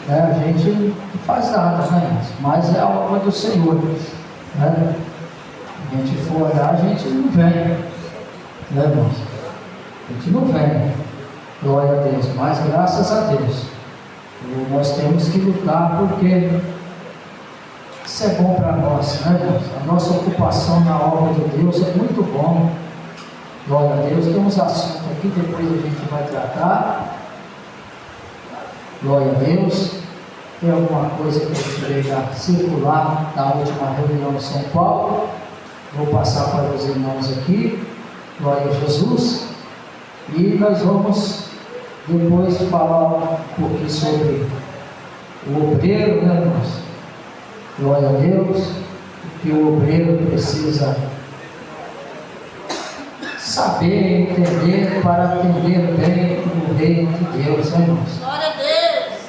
A gente não faz nada, né? Mas é a obra do Senhor, né? A gente for olhar, a gente não vem, né, irmãos? A gente não vem, glória a Deus, mas graças a Deus, nós temos que lutar, porque isso é bom para nós, né, irmãos? A nossa ocupação na obra de Deus é muito bom, glória a Deus. Temos assunto aqui, depois a gente vai tratar, glória a Deus. Tem alguma coisa que eu tirei da circular da última reunião de São Paulo? Vou passar para os irmãos aqui, glória a Jesus, e nós vamos depois falar um pouquinho sobre o obreiro, né, irmãos? Glória a Deus, que o obreiro precisa saber, entender, para atender bem o reino de Deus, né, irmãos? Glória a Deus!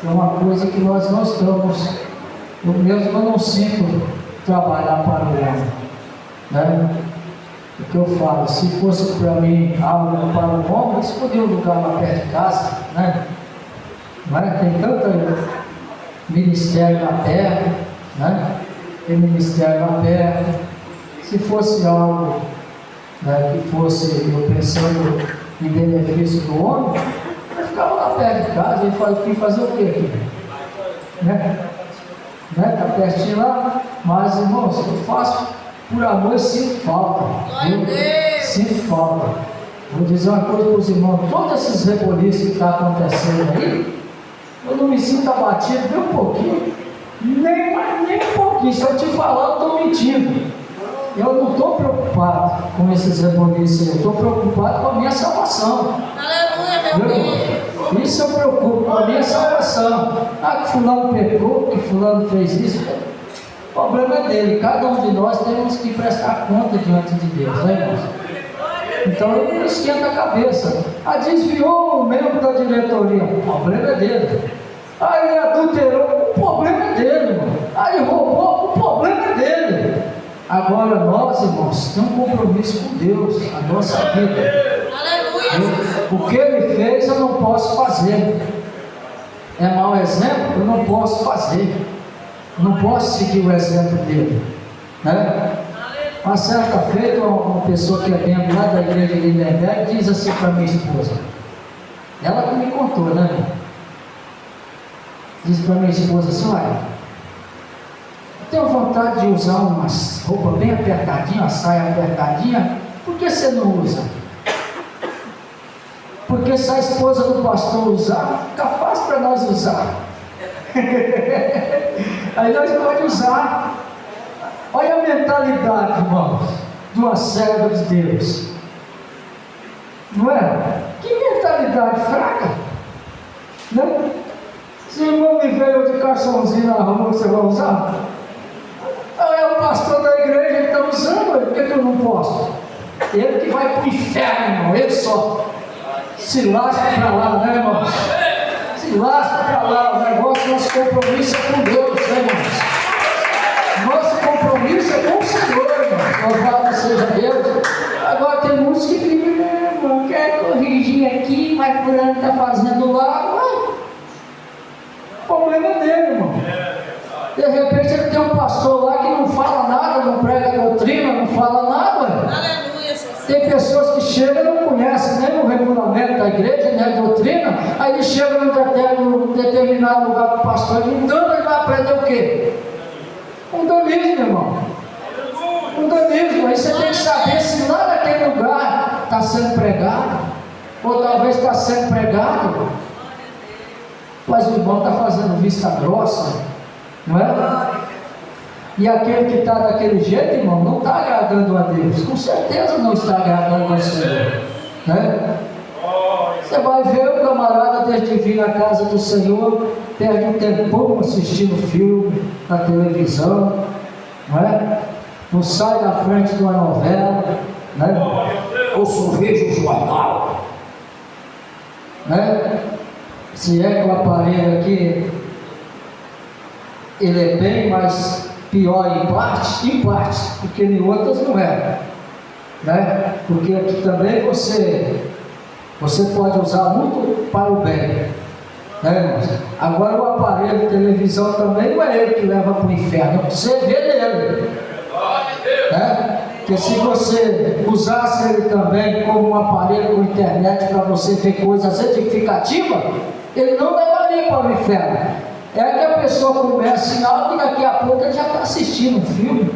É uma coisa que nós não estamos, eu mesmo não sinto trabalhar para o homem, né? O que eu falo, se fosse para mim algo para o homem, eles podiam lugar lá perto de casa, né? Mas tem tanto ministério na terra, né? Tem ministério na terra. Se fosse algo, né, que fosse eu pensando em benefício do homem, eu ficava lá perto de casa e fazer o quê aqui? Né? Tá pertinho lá, mas irmãos, eu faço por amor e sinto falta. Sinto falta. Vou dizer uma coisa para os irmãos: todos esses reboliços que estão acontecendo aí, eu não me sinto abatido nem um pouquinho, nem um pouquinho. Se eu te falar, eu estou mentindo. Eu não estou preocupado com esses reboliços, eu estou preocupado com a minha salvação. Aleluia, meu Deus! Isso eu preocupo com a minha salvação. Que fulano pecou, que fulano fez isso. O problema é dele. Cada um de nós temos que prestar conta diante de Deus, né, irmãos? Então ele não esquenta a cabeça. Desviou o membro da diretoria, o problema é dele. Ele adulterou, o problema é dele, irmão. Ele roubou, o problema é dele. Agora nós, irmãos, temos um compromisso com Deus, a nossa vida. Aleluia! O que ele fez eu não posso fazer. É mau exemplo? Eu não posso fazer. Não posso seguir o exemplo dele, né? Uma certa feita, uma pessoa que é membro lá da igreja de Lindenberg diz assim para minha esposa, ela que me contou, né? Diz para minha esposa assim: olha, eu tenho vontade de usar umas roupas bem apertadinhas, uma saia apertadinha, por que você não usa? Porque se a esposa do pastor usar, fica fácil para nós usar. Aí nós podemos usar. Olha a mentalidade, irmãos, de uma serva de Deus, não é? Que mentalidade fraca, né? Se o irmão me veio de calçãozinho na rua, você vai usar? É o pastor da igreja, ele está usando, por que eu não posso? Ele que vai para o inferno, irmão, ele só. Se lasca para lá, né, irmãos? Se lasca para lá. O negócio, nosso compromisso é com Deus, né, irmãos? Nosso compromisso é com o Senhor, irmãos. Louvado seja Deus. Agora tem muitos que ficam, né, irmão? Quer corrigir aqui, mas fulano está fazendo lá. O problema é dele, irmão. De repente ele tem um pastor lá que não fala nada, não prega doutrina, não fala nada. Aleluia, Jesus. Tem pessoas que chegam e não conhecem nem o regulamento da igreja, nem a doutrina, aí ele chega num determinado lugar com o pastor, ele vai aprender o quê? Mundanismo, irmão. Mundanismo. Aí você tem que saber se lá naquele lugar está sendo pregado, ou talvez está sendo pregado, mas o irmão está fazendo vista grossa, não é? E aquele que está daquele jeito, irmão, não está agradando a Deus. Com certeza não está agradando ao Senhor, né? Você vai ver o camarada, desde vir na casa do Senhor, perde um tempão assistindo filme na televisão, não é? Não sai da frente de uma novela, né? Ou só vejo o jornal, né? Se é que o aparelho aqui ele é bem mais pior em partes, porque em outras não é, né? Porque aqui também você pode usar muito para o bem, Né, irmãos? Agora o aparelho de televisão também não é ele que leva para o inferno, você vê nele. Né? Porque se você usasse ele também como um aparelho com internet para você ver coisas edificativas, ele não levaria para o inferno. É que a pessoa começa em algo e daqui a pouco ele já está assistindo um filme,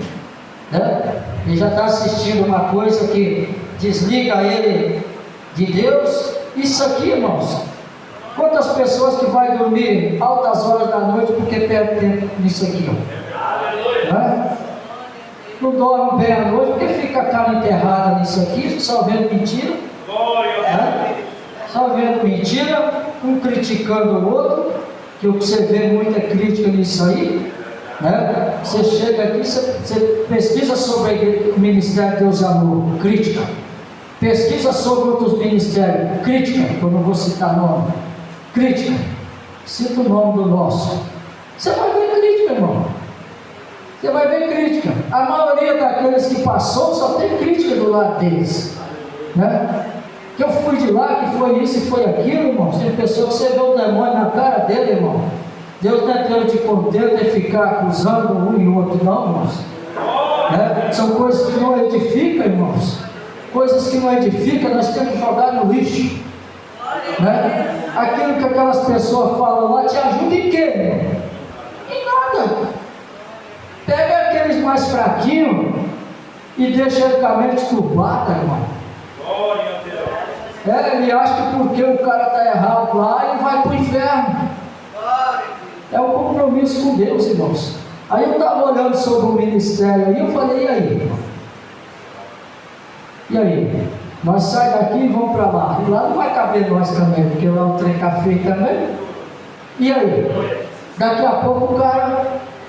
né? Ele já está assistindo uma coisa que desliga ele de Deus. Isso aqui, irmãos, quantas pessoas que vai dormir altas horas da noite porque perde tempo nisso aqui, né? Não dorme bem à noite porque fica a cara enterrada nisso aqui, só vendo mentira, né? Só vendo mentira, um criticando o outro, que o que você vê muita crítica nisso aí, né? Você chega aqui, você pesquisa sobre o Ministério Deus e Amor, crítica. Pesquisa sobre outros ministérios, crítica, que eu não vou citar nome, crítica. Cita o nome do nosso. Você vai ver crítica, irmão. Você vai ver crítica. A maioria daqueles que passou só tem crítica do lado deles, né? Que eu fui de lá, que foi isso e foi aquilo, irmão. Tem pessoa que você vê o demônio na cara dele, irmão. Deus não é Deus de poder de ficar acusando um e outro, não, irmãos. Né? São coisas que não edificam, irmãos. Coisas que não edificam, nós temos que jogar no lixo, né? Aquilo que aquelas pessoas falam lá te ajuda em quê, irmão? Em nada. Pega aqueles mais fraquinhos e deixa ele com a mente turbada, irmão. Ele acha que porque o cara está errado lá, ele vai para o inferno. É um compromisso com Deus, irmãos. Aí eu estava olhando sobre o ministério e eu falei, e aí, irmão? E aí? Nós saímos daqui e vamos para lá. E lá não vai caber nós também, porque lá o trem café também. E aí? Daqui a pouco o cara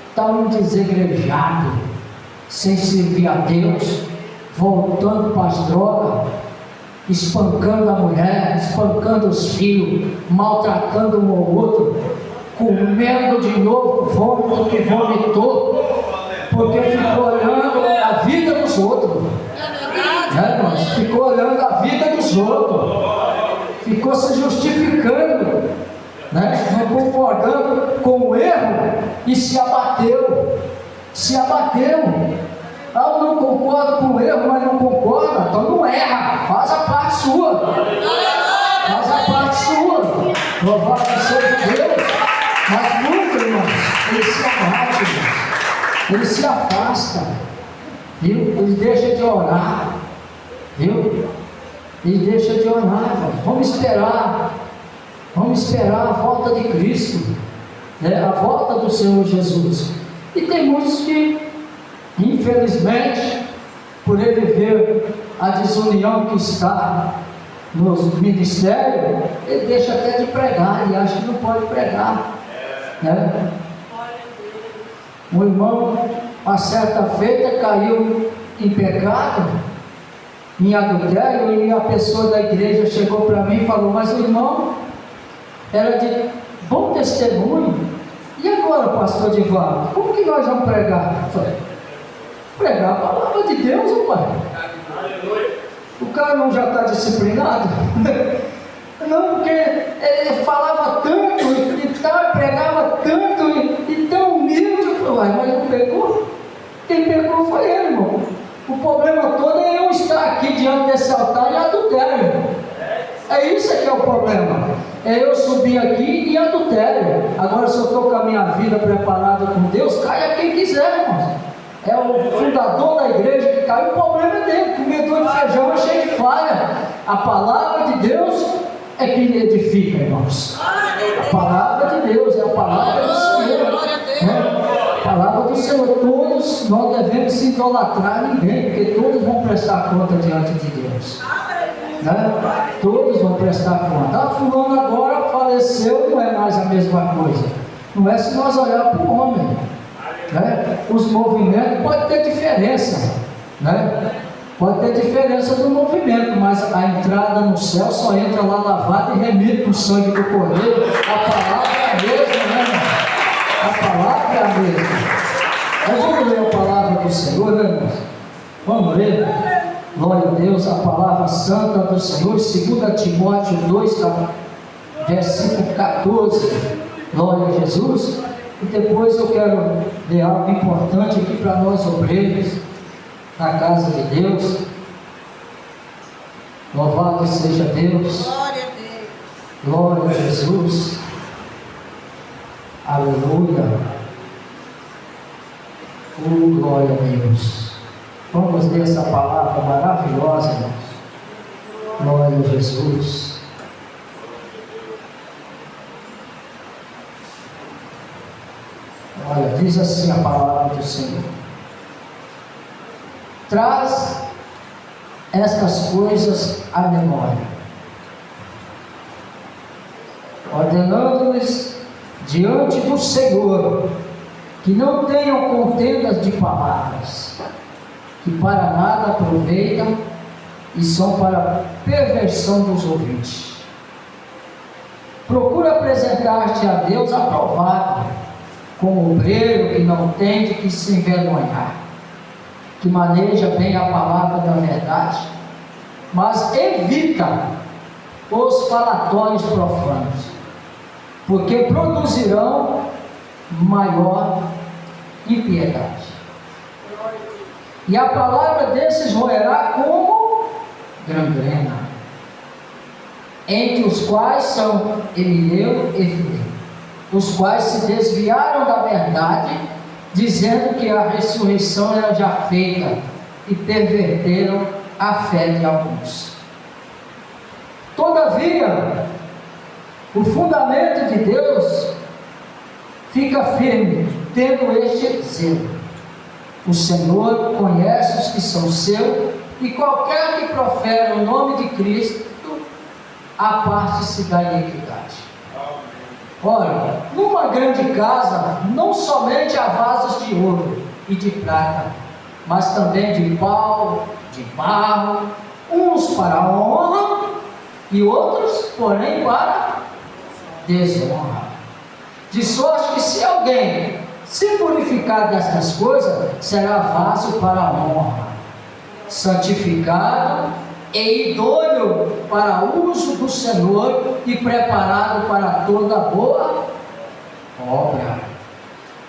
está um desegrejado, sem servir a Deus, voltando para as drogas, espancando a mulher, espancando os filhos, maltratando um ao outro, comendo de novo o vômito que vomitou, porque ficou olhando a vida dos outros. Mas ficou olhando a vida dos outros, ficou se justificando, né? Não concordando com o erro e se abateu. Ah, eu não concordo com o erro, mas não concorda, então não erra, faz a parte sua. Louvado seja Deus. Mas nunca, irmãos, ele se abate, irmãos. Ele se afasta, viu? Ele deixa de orar, viu? Ele deixa de orar, irmãos. Vamos esperar a volta de Cristo, né? A volta do Senhor Jesus. E tem muitos que, infelizmente, por ele ver a desunião que está nos ministérios, ele deixa até de pregar e acha que não pode pregar, né? Um irmão, uma certa feita, caiu em pecado, em adultério, e a pessoa da igreja chegou para mim e falou, mas o irmão era de bom testemunho, e agora, pastor Divaldo, como que nós vamos pregar? Eu falei, pregar a palavra de Deus, pai. O cara não já está disciplinado? Não, porque ele falava tanto e tal, pregava tanto e tão humilde. Eu falei, mas não pecou? Quem pecou foi ele, irmão. O problema todo é eu estar aqui diante desse altar e adultério, irmão. É isso que é o problema. É eu subir aqui e adultério. Agora, se eu estou com a minha vida preparada com Deus, caia quem quiser, irmão. É o fundador da igreja que caiu, o problema é dele. Comedor de feijão é cheio de falha. A palavra de Deus é que edifica, irmãos. A palavra de Deus é a palavra do Senhor, né? A palavra do Senhor. Todos nós devemos se idolatrar ninguém, porque todos vão prestar conta diante de Deus, né? Todos vão prestar conta. A fulano agora faleceu, não é mais a mesma coisa. Não é se nós olharmos para o homem, né? Os movimentos podem ter diferença, né? Pode ter diferença do movimento, mas a entrada no céu só entra lá lavada e remida no sangue do Cordeiro. A palavra é a mesma, né, irmão? A palavra é a mesma. Mas vamos ler a palavra do Senhor, né, irmãos? Vamos ler. Glória a Deus, a palavra santa do Senhor, 2 Timóteo 2, versículo 14, glória a Jesus. E depois eu quero ler algo importante aqui para nós obreiros na casa de Deus. Louvado seja Deus. Glória a Deus. Glória a Jesus. Aleluia. Glória a Deus. Vamos ler essa palavra maravilhosa, irmãos. Glória a Jesus. Olha, diz assim a palavra do Senhor: traz estas coisas à memória, ordenando-lhes diante do Senhor que não tenham contendas de palavras, que para nada aproveitam e são para perversão dos ouvintes. Procura apresentar-te a Deus aprovado, como obreiro que não tem de que se envergonhar, que maneja bem a palavra da verdade, mas evita os falatórios profanos, porque produzirão maior impiedade. E a palavra desses roerá como gangrena, entre os quais são Emineu e Fileu, os quais se desviaram da verdade, dizendo que a ressurreição era já feita, e perverteram a fé de alguns. Todavia, o fundamento de Deus fica firme, tendo este zelo. O Senhor conhece os que são seus, e qualquer que profere o nome de Cristo, aparte-se da iniquidade. Ora, numa grande casa, não somente há vasos de ouro e de prata, mas também de pau, de barro, uns para a honra e outros, porém, para desonra. De sorte que se alguém se purificar destas coisas, será vaso para a honra, santificado e idôneo para uso do Senhor e preparado para toda boa obra.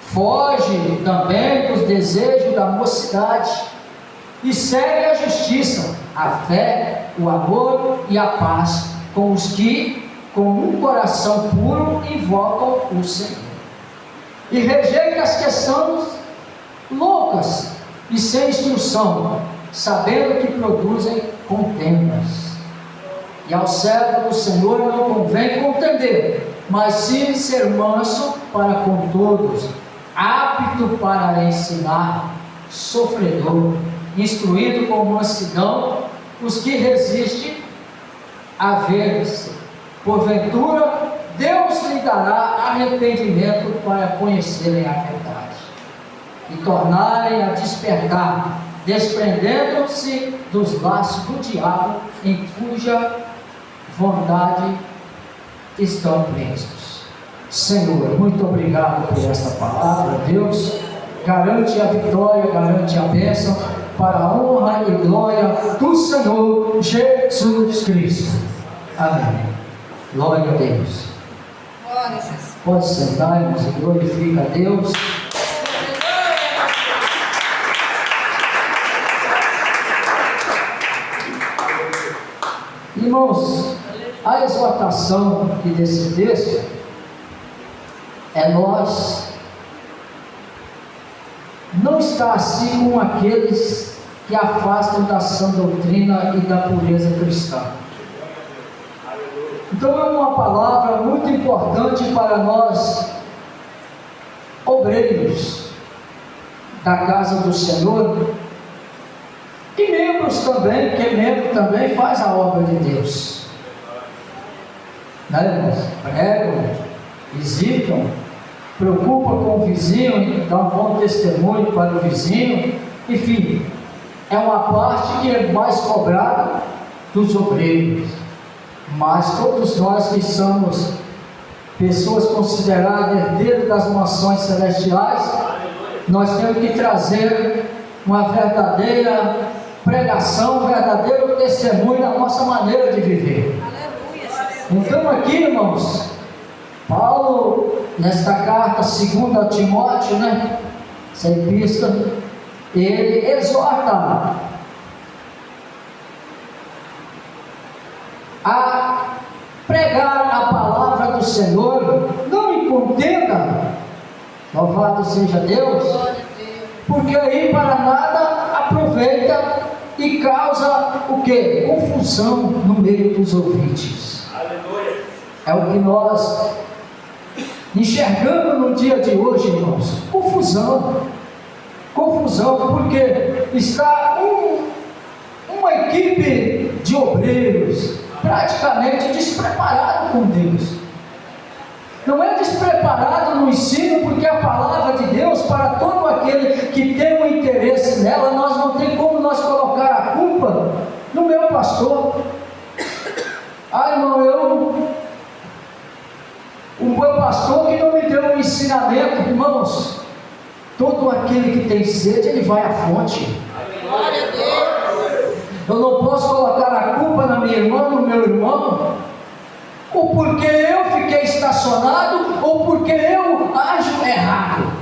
Foge também dos desejos da mocidade e segue a justiça, a fé, o amor e a paz com os que, com um coração puro, invocam o Senhor. E rejeita as que são loucas e sem instrução, sabendo que produzem contendas. E ao servo do Senhor não convém contender, mas sim ser manso para com todos, apto para ensinar, sofredor, instruído com mansidão os que resistem a ver-se. Porventura, Deus lhe dará arrependimento para conhecerem a verdade e tornarem a despertar, desprendendo-se dos laços do diabo, em cuja vontade estão presos. Senhor, muito obrigado por esta palavra. Deus, garante a vitória, garante a bênção, para a honra e glória do Senhor Jesus Cristo. Amém. Glória a Deus. Glória a Jesus. Pode sentar, irmãos, e glorifica a Deus. Irmãos, a exortação aqui desse texto é nós não estar assim com aqueles que afastam da sã doutrina e da pureza cristã. Então é uma palavra muito importante para nós, obreiros da casa do Senhor, e membros também, porque membro também faz a obra de Deus, né, irmãos? Pregam, visitam, preocupam com o vizinho, dão um bom testemunho para o vizinho, enfim, é uma parte que é mais cobrada dos obreiros. Mas todos nós que somos pessoas consideradas herdeiros das mansões celestiais, nós temos que trazer uma verdadeira pregação, um verdadeiro testemunho da nossa maneira de viver. Aleluia, Jesus. Então aqui, irmãos, Paulo, nesta carta segunda a Timóteo, né, essa epístola, ele exorta a pregar a palavra do Senhor, não me contenda, louvado seja Deus, Glória a Deus. porque aí para nada aproveita e causa o que? Confusão no meio dos ouvintes. Aleluia. É o que nós enxergamos no dia de hoje, irmãos. Confusão, porque está uma equipe de obreiros praticamente despreparado com Deus. Não é despreparado no ensino, porque a palavra de Deus, para todo aquele que tem um interesse nela, nós não tem como nós colocar a culpa no meu pastor. Irmão, o meu pastor que não me deu um ensinamento. Irmãos, todo aquele que tem sede, ele vai à fonte. Glória a Deus. Eu não posso colocar a culpa na minha irmã, no meu irmão, ou porque eu fiquei estacionado, ou porque eu ajo errado.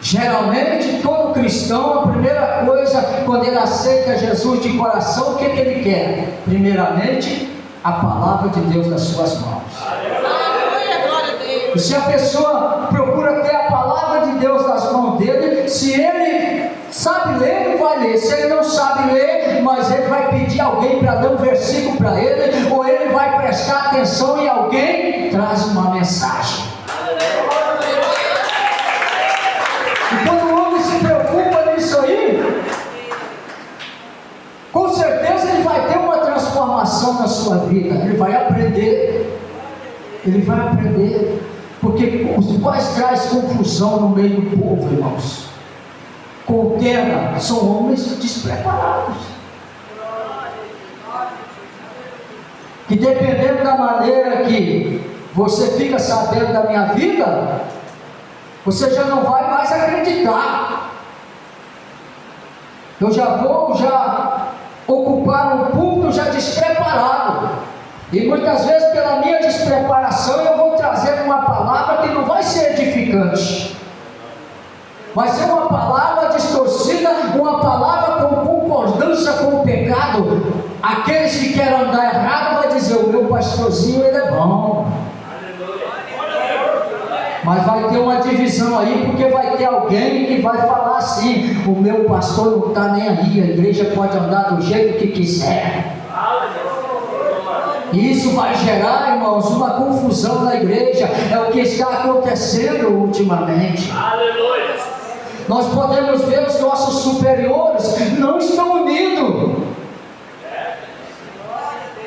Geralmente, todo cristão, a primeira coisa, quando ele aceita Jesus de coração, o que ele quer? Primeiramente, a palavra de Deus nas suas mãos. Aleluia, glória a Deus. E se a pessoa procura ter a palavra de Deus nas mãos dele, se ele sabe ler, ele vai ler. Se ele não sabe ler, mas ele vai pedir alguém para ler um versículo para ele, ou ele vai prestar atenção e alguém traz uma mensagem. E quando o homem se preocupa nisso aí, com certeza ele vai ter uma transformação na sua vida. Ele vai aprender. Porque os quais traz confusão no meio do povo, irmãos. Contenda, são homens despreparados. Que dependendo da maneira que você fica sabendo da minha vida, você já não vai mais acreditar. Eu já vou ocupar um púlpito já despreparado. E muitas vezes pela minha despreparação eu vou trazer uma palavra que não vai ser edificante. Vai ser uma palavra distorcida, uma palavra com concordância com o pecado. Aqueles que querem andar errado vai dizer: o meu pastorzinho ele é bom. Mas vai ter uma divisão aí, porque vai ter alguém que vai falar assim: o meu pastor não está nem aí, a igreja pode andar do jeito que quiser. E isso vai gerar, irmãos, uma confusão na igreja. É o que está acontecendo ultimamente. Aleluia. Nós podemos ver os nossos superiores não estão unidos.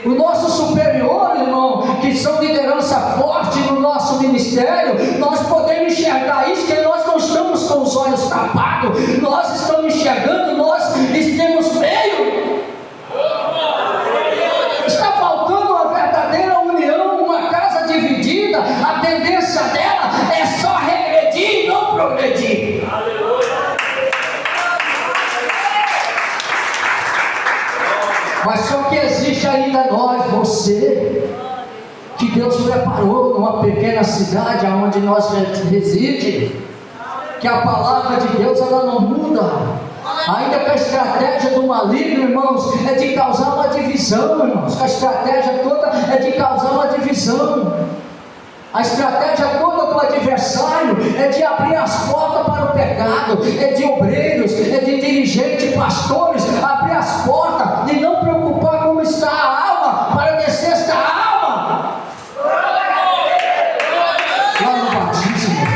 O nosso superior, irmão, que são liderança forte no nosso ministério, nós podemos enxergar isso, que nós não estamos com os olhos tapados, nós estamos enxergando, nós estamos meio. Está faltando uma verdadeira união, uma casa dividida. A tendência dela é só regredir e não progredir. Mas só que existe ainda nós, você, que Deus preparou numa pequena cidade onde nós residimos, que a palavra de Deus ela não muda. Ainda que a estratégia do maligno, irmãos, é de causar uma divisão, irmãos. A estratégia toda é de causar uma divisão. A estratégia toda do adversário é de abrir as portas para o pecado, é de obreiros, é de dirigentes, pastores, abrir as portas e não preocupar como está a alma, para descer esta alma lá no batismo.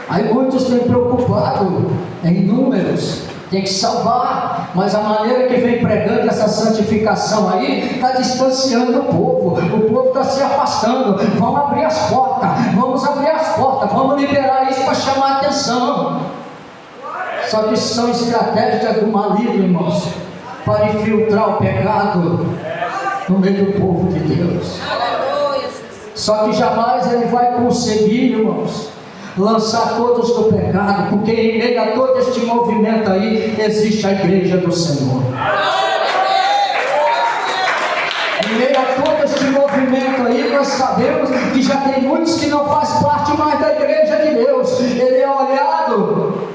Aí muitos têm preocupado em números, tem que salvar, mas a maneira que vem pregando essa santificação aí está distanciando o povo está se afastando. Vamos abrir as portas, vamos liberar isso para chamar a atenção. Só que são estratégias do maligno, irmãos, para infiltrar o pecado no meio do povo de Deus. Só que jamais ele vai conseguir, irmãos, lançar todos do pecado, porque em meio a todo este movimento aí existe a igreja do Senhor. sabemos que já tem muitos que não fazem parte mais da igreja de Deus. Ele é olhado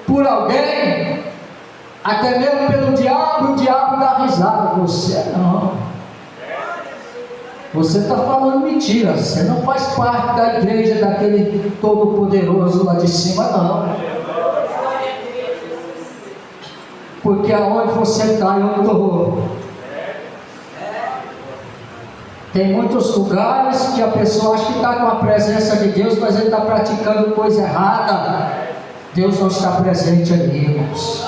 por alguém, até mesmo pelo diabo, e o diabo dá risada. Você não. Você está falando mentira. Você não faz parte da igreja daquele todo-poderoso lá de cima, não. Porque aonde você está, eu estou. Tem muitos lugares que a pessoa acha que está com a presença de Deus, mas ele está praticando coisa errada. Deus não está presente ali, irmãos.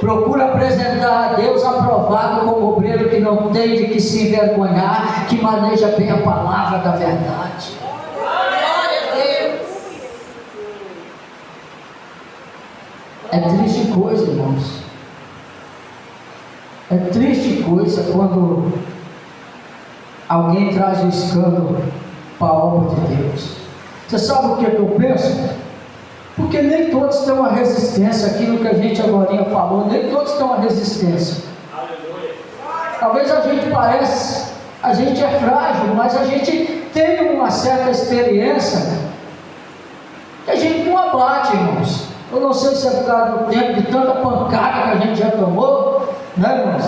Procura apresentar a Deus aprovado como obreiro que não tem de que se envergonhar, que maneja bem a palavra da verdade. Glória a Deus. É triste coisa, irmãos. É triste coisa quando alguém traz o escândalo para a obra de Deus. Você sabe o que eu penso? Porque nem todos têm uma resistência, aquilo que a gente agora falou, nem todos têm uma resistência. Talvez a gente pareça, a gente é frágil, mas a gente tem uma certa experiência que a gente não abate, irmãos. Eu não sei se é por causa do tempo, de tanta pancada que a gente já tomou, né, irmãos?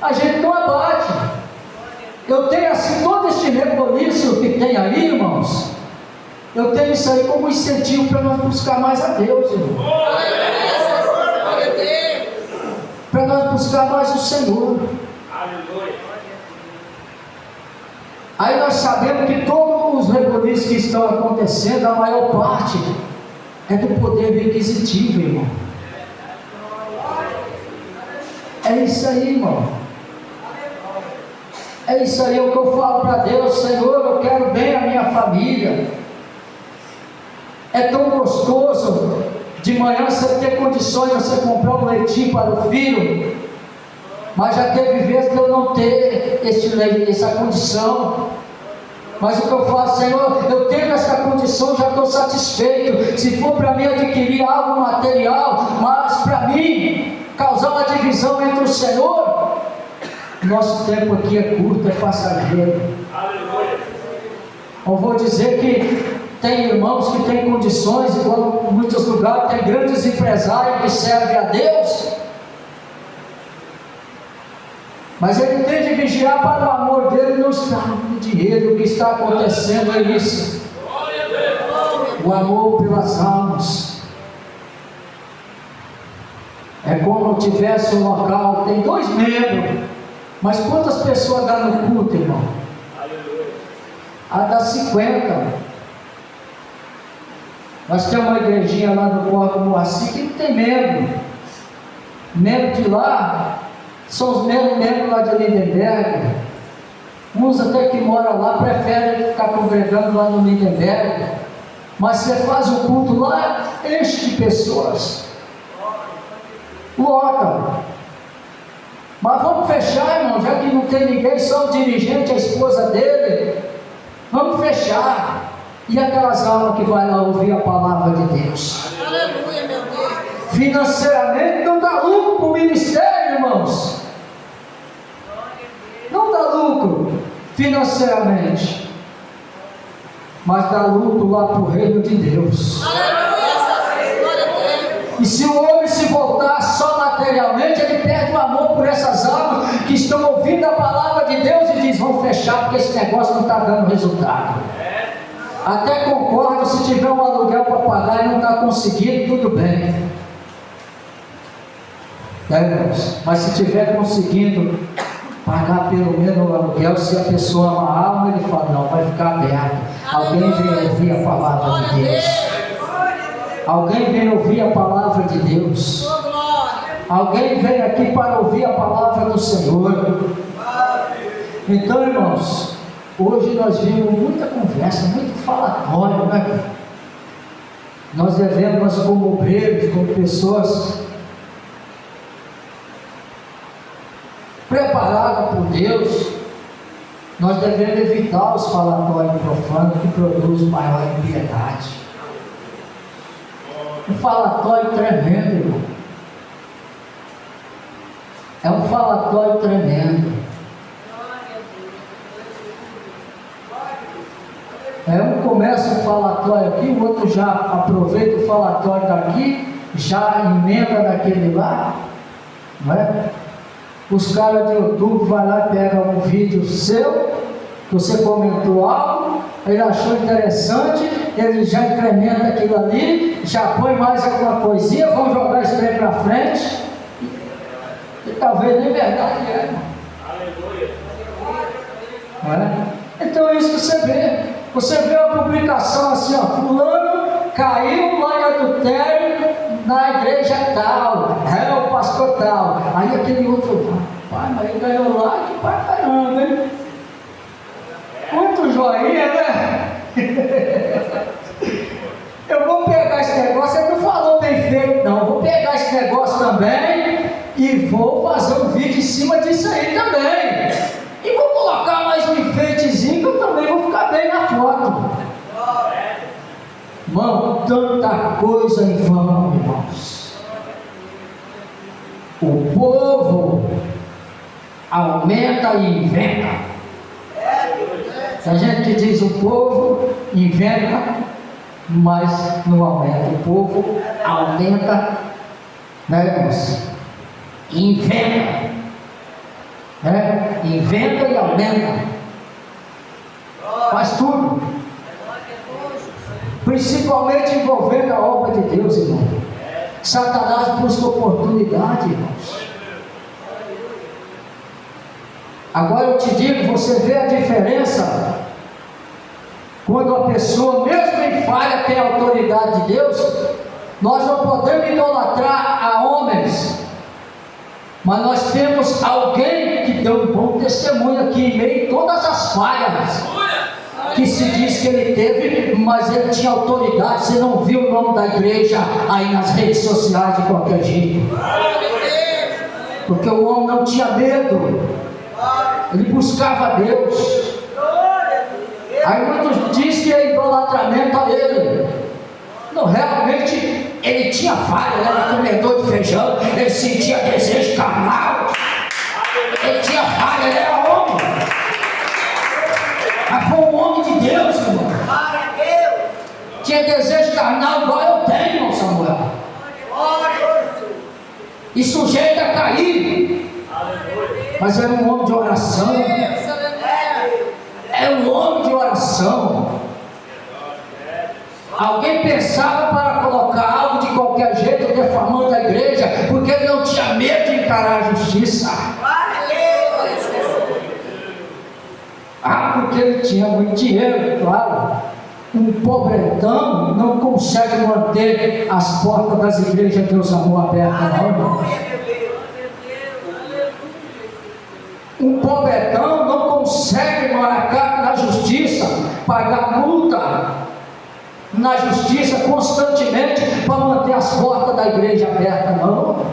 A gente não abate. Eu tenho assim todo este reboliço que tem aí, irmãos. Eu tenho isso aí como incentivo para nós buscar mais a Deus, irmão. Para nós buscar mais o Senhor. Aí nós sabemos que todos os reboliços que estão acontecendo, a maior parte é do poder requisitivo, irmão. É isso aí, irmão. É isso aí, é o que eu falo para Deus. Senhor, eu quero bem a minha família. É tão gostoso de manhã você ter condições de você comprar um leitinho para o filho, mas já teve vezes de eu não ter essa condição. Mas o que eu faço, Senhor, eu tenho essa condição, já estou satisfeito. Se for para mim adquirir algo material, mas para mim causar uma divisão entre o Senhor, nosso tempo aqui é curto, é passageiro. Eu vou dizer que tem irmãos que têm condições, igual em muitos lugares, tem grandes empresários que servem a Deus, mas ele tem de vigiar para o amor dele não estar no dinheiro. O que está acontecendo é isso, o amor pelas almas. É como tivesse um local, tem 2 membros, mas quantas pessoas dá no culto, irmão? Dá 50. Nós temos uma igrejinha lá no Porto Moacir que não tem membro. Membro de lá são os mesmos membros lá de Lindenberg. Uns até que moram lá preferem ficar congregando lá no Lindenberg. Mas você faz o culto lá, enche de pessoas. Lota. Mas vamos fechar, irmão, já que não tem ninguém, só o dirigente, a esposa dele. Vamos fechar. E aquelas almas que vai lá ouvir a palavra de Deus? Aleluia, meu Deus. Financeiramente não dá lucro para o ministério, irmãos. Não dá lucro financeiramente, mas dá lucro lá para o reino de Deus. Aleluia, Jesus, glória a Deus. E se o homem se voltar só materialmente, ele perde o amor por essas almas que estão ouvindo a palavra de Deus e diz: vão fechar porque esse negócio não está dando resultado. Até concordo, se tiver um aluguel para pagar e não está conseguindo, tudo bem. Irmãos? Mas se tiver conseguindo pagar pelo menos o aluguel, se a pessoa ama a alma, ele fala: não, vai ficar aberto. Alguém vem ouvir a palavra de Deus. Alguém vem ouvir a palavra de Deus. Alguém vem aqui para ouvir a palavra do Senhor. Então, irmãos, hoje nós vimos muita conversa, muito falatório, né? Nós devemos, nós como obreiros, como pessoas preparadas por Deus, nós devemos evitar os falatórios profanos que produzem maior impiedade. Um falatório tremendo, irmão. É um falatório tremendo. Um começa o falatório aqui, o outro já aproveita o falatório daqui, já emenda daquele lá, não é? Os caras do YouTube vai lá e pegam um vídeo seu, que você comentou algo, ele achou interessante, ele já incrementa aquilo ali, já põe mais alguma coisinha, vão jogar esse trem para frente, e talvez nem verdade é, irmão. Não é? Então é isso que você vê. Você vê a publicação assim, ó, fulano caiu lá em adultério na igreja tal, é o pastor tal. Aí aquele outro, pai, mas ele ganhou like pra caramba, hein? Quanto joinha, né? Eu vou pegar esse negócio, ele não falou bem feito não, vou pegar esse negócio também e vou fazer um vídeo em cima disso aí também. E vou colocar mais um enfeitezinho que eu também vou ficar bem na foto. Irmão, tanta coisa em vão, irmãos. O povo aumenta e inventa. A gente diz o povo inventa, mas não aumenta. O povo aumenta, né, irmãos? Inventa. Né? Inventa e aumenta, faz tudo, principalmente envolvendo a obra de Deus, irmão. Satanás busca oportunidade, irmãos. Agora eu te digo, você vê a diferença quando a pessoa, mesmo em falha, tem a autoridade de Deus. Nós não podemos idolatrar a homens, mas nós temos alguém que deu um bom testemunho aqui em meio a todas as falhas que se diz que ele teve, mas ele tinha autoridade. Você não viu o nome da igreja aí nas redes sociais de qualquer jeito, porque o homem não tinha medo, ele buscava Deus. Aí muitos dizem que é idolatramento a ele. Não, realmente ele tinha falha, ele era comedor de feijão, ele sentia desejo carnal, ele tinha falha, ele era homem, mas foi um homem de Deus, irmão. Tinha desejo carnal igual eu tenho, irmão Samuel, e sujeito a cair, mas era um homem de oração, era um homem de oração. Alguém pensava para colocar algo de qualquer jeito, defamando a igreja, porque ele não tinha medo de encarar a justiça. Porque ele tinha muito dinheiro, claro. Um pobretão não consegue manter as portas das igrejas de Deus Amor abertas, não, irmão. Um pobretão não consegue marcar na justiça, pagar multa na justiça constantemente para manter as portas da igreja abertas, não.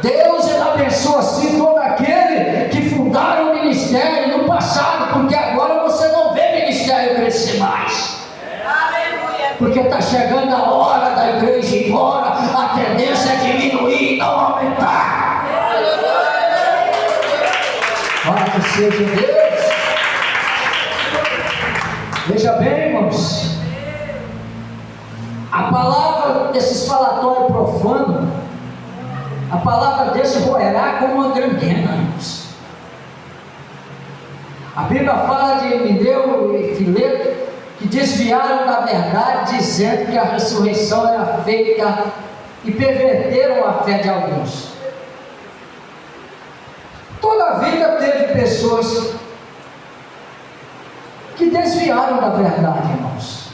Deus, ele abençoa assim todo aquele que fundaram o ministério no passado, porque agora você não vê ministério crescer mais, porque está chegando a hora da igreja ir embora. A tendência é diminuir e não aumentar. Louvado seja Deus. Veja bem, irmãos, a palavra desses falatórios profanos, a palavra desse roerá como uma granguena, irmãos. A Bíblia fala de Emineu e Fileto, que desviaram da verdade, dizendo que a ressurreição era feita, e perverteram a fé de alguns. Toda a vida teve pessoas que desviaram da verdade, irmãos.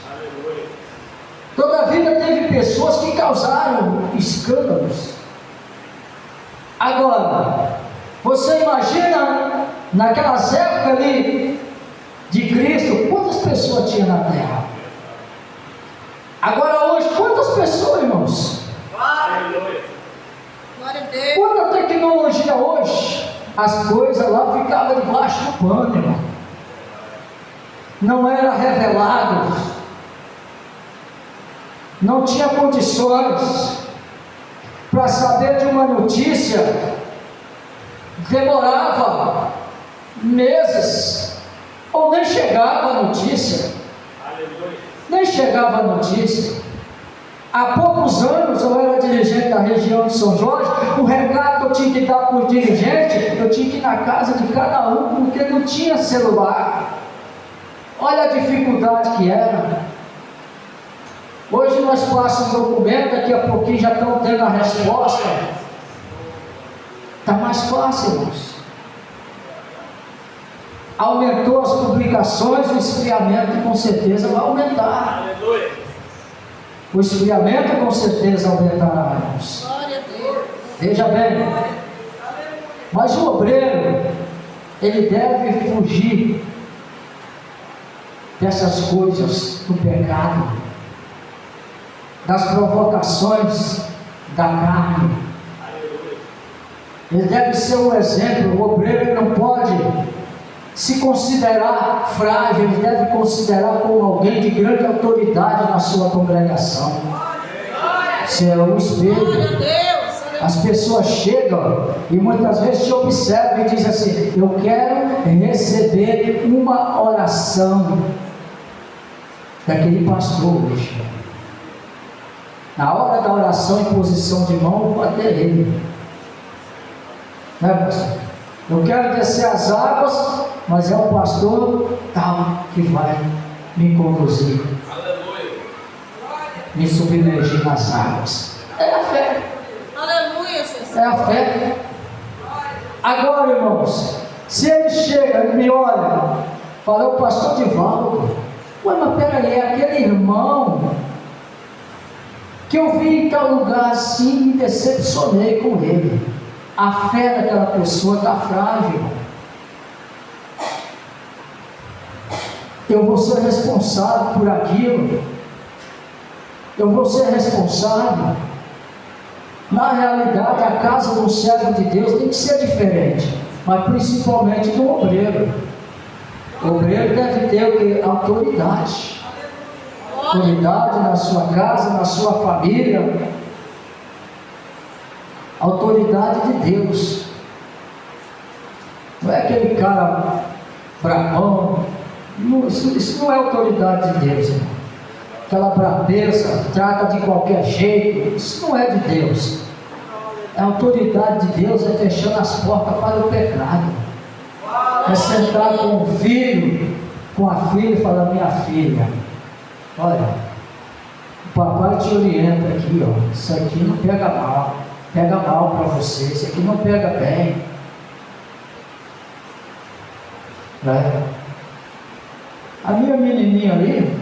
Toda a vida teve pessoas que causaram escândalos. Agora, você imagina naquelas épocas ali de Cristo, quantas pessoas tinha na terra? Agora hoje, quantas pessoas, irmãos? Quanta tecnologia hoje? As coisas lá ficavam debaixo do pano, irmão. Não era revelado, não tinha condições. para saber de uma notícia, demorava meses, ou nem chegava a notícia. Nem chegava a notícia. Há poucos anos eu era dirigente da região de São Jorge. O recado que eu tinha que dar para o dirigente, eu tinha que ir na casa de cada um, porque não tinha celular. Olha a dificuldade que era. Hoje nós passamos um documento, daqui a pouquinho já estão tendo a resposta. Está mais fácil, irmãos. Aumentou as publicações, o esfriamento com certeza vai aumentar. Aleluia. O esfriamento com certeza aumentará, irmãos. Glória a Deus. Veja bem. Mas o obreiro, ele deve fugir dessas coisas do pecado, das provocações da carne. Ele deve ser um exemplo. O obreiro não pode se considerar frágil, ele deve considerar como alguém de grande autoridade na sua congregação. Isso é um espelho. Glória a Deus. As pessoas chegam e muitas vezes te observam e dizem assim: eu quero receber uma oração daquele pastor hoje. Na hora da oração em posição de mão, eu vou até ele. Né, pastor? Eu quero descer as águas, mas é o pastor tal que vai me conduzir. Aleluia. Me submergir nas águas. É a fé. Aleluia, Jesus. É a fé. Agora, irmãos, se ele chega e me olha, fala: o pastor Divaldo, ué, mas peraí, é aquele irmão que eu vi em tal lugar assim, me decepcionei com ele. A fé daquela pessoa está frágil. Eu vou ser responsável por aquilo. Eu vou ser responsável. Na realidade, a casa do servo de Deus tem que ser diferente, mas principalmente do obreiro. O obreiro deve ter o quê? Autoridade. Autoridade na sua casa, na sua família. Autoridade de Deus. Não é aquele cara brabão. Isso não é autoridade de Deus, irmão. Aquela brabeza, trata de qualquer jeito. Isso não é de Deus. A autoridade de Deus é fechando as portas para o pecado. É sentar com o filho, com a filha e falar: minha filha, olha, o papai te orienta aqui, ó, isso aqui não pega mal. Pega mal para você, isso aqui não pega bem. Né? A minha menininha ali,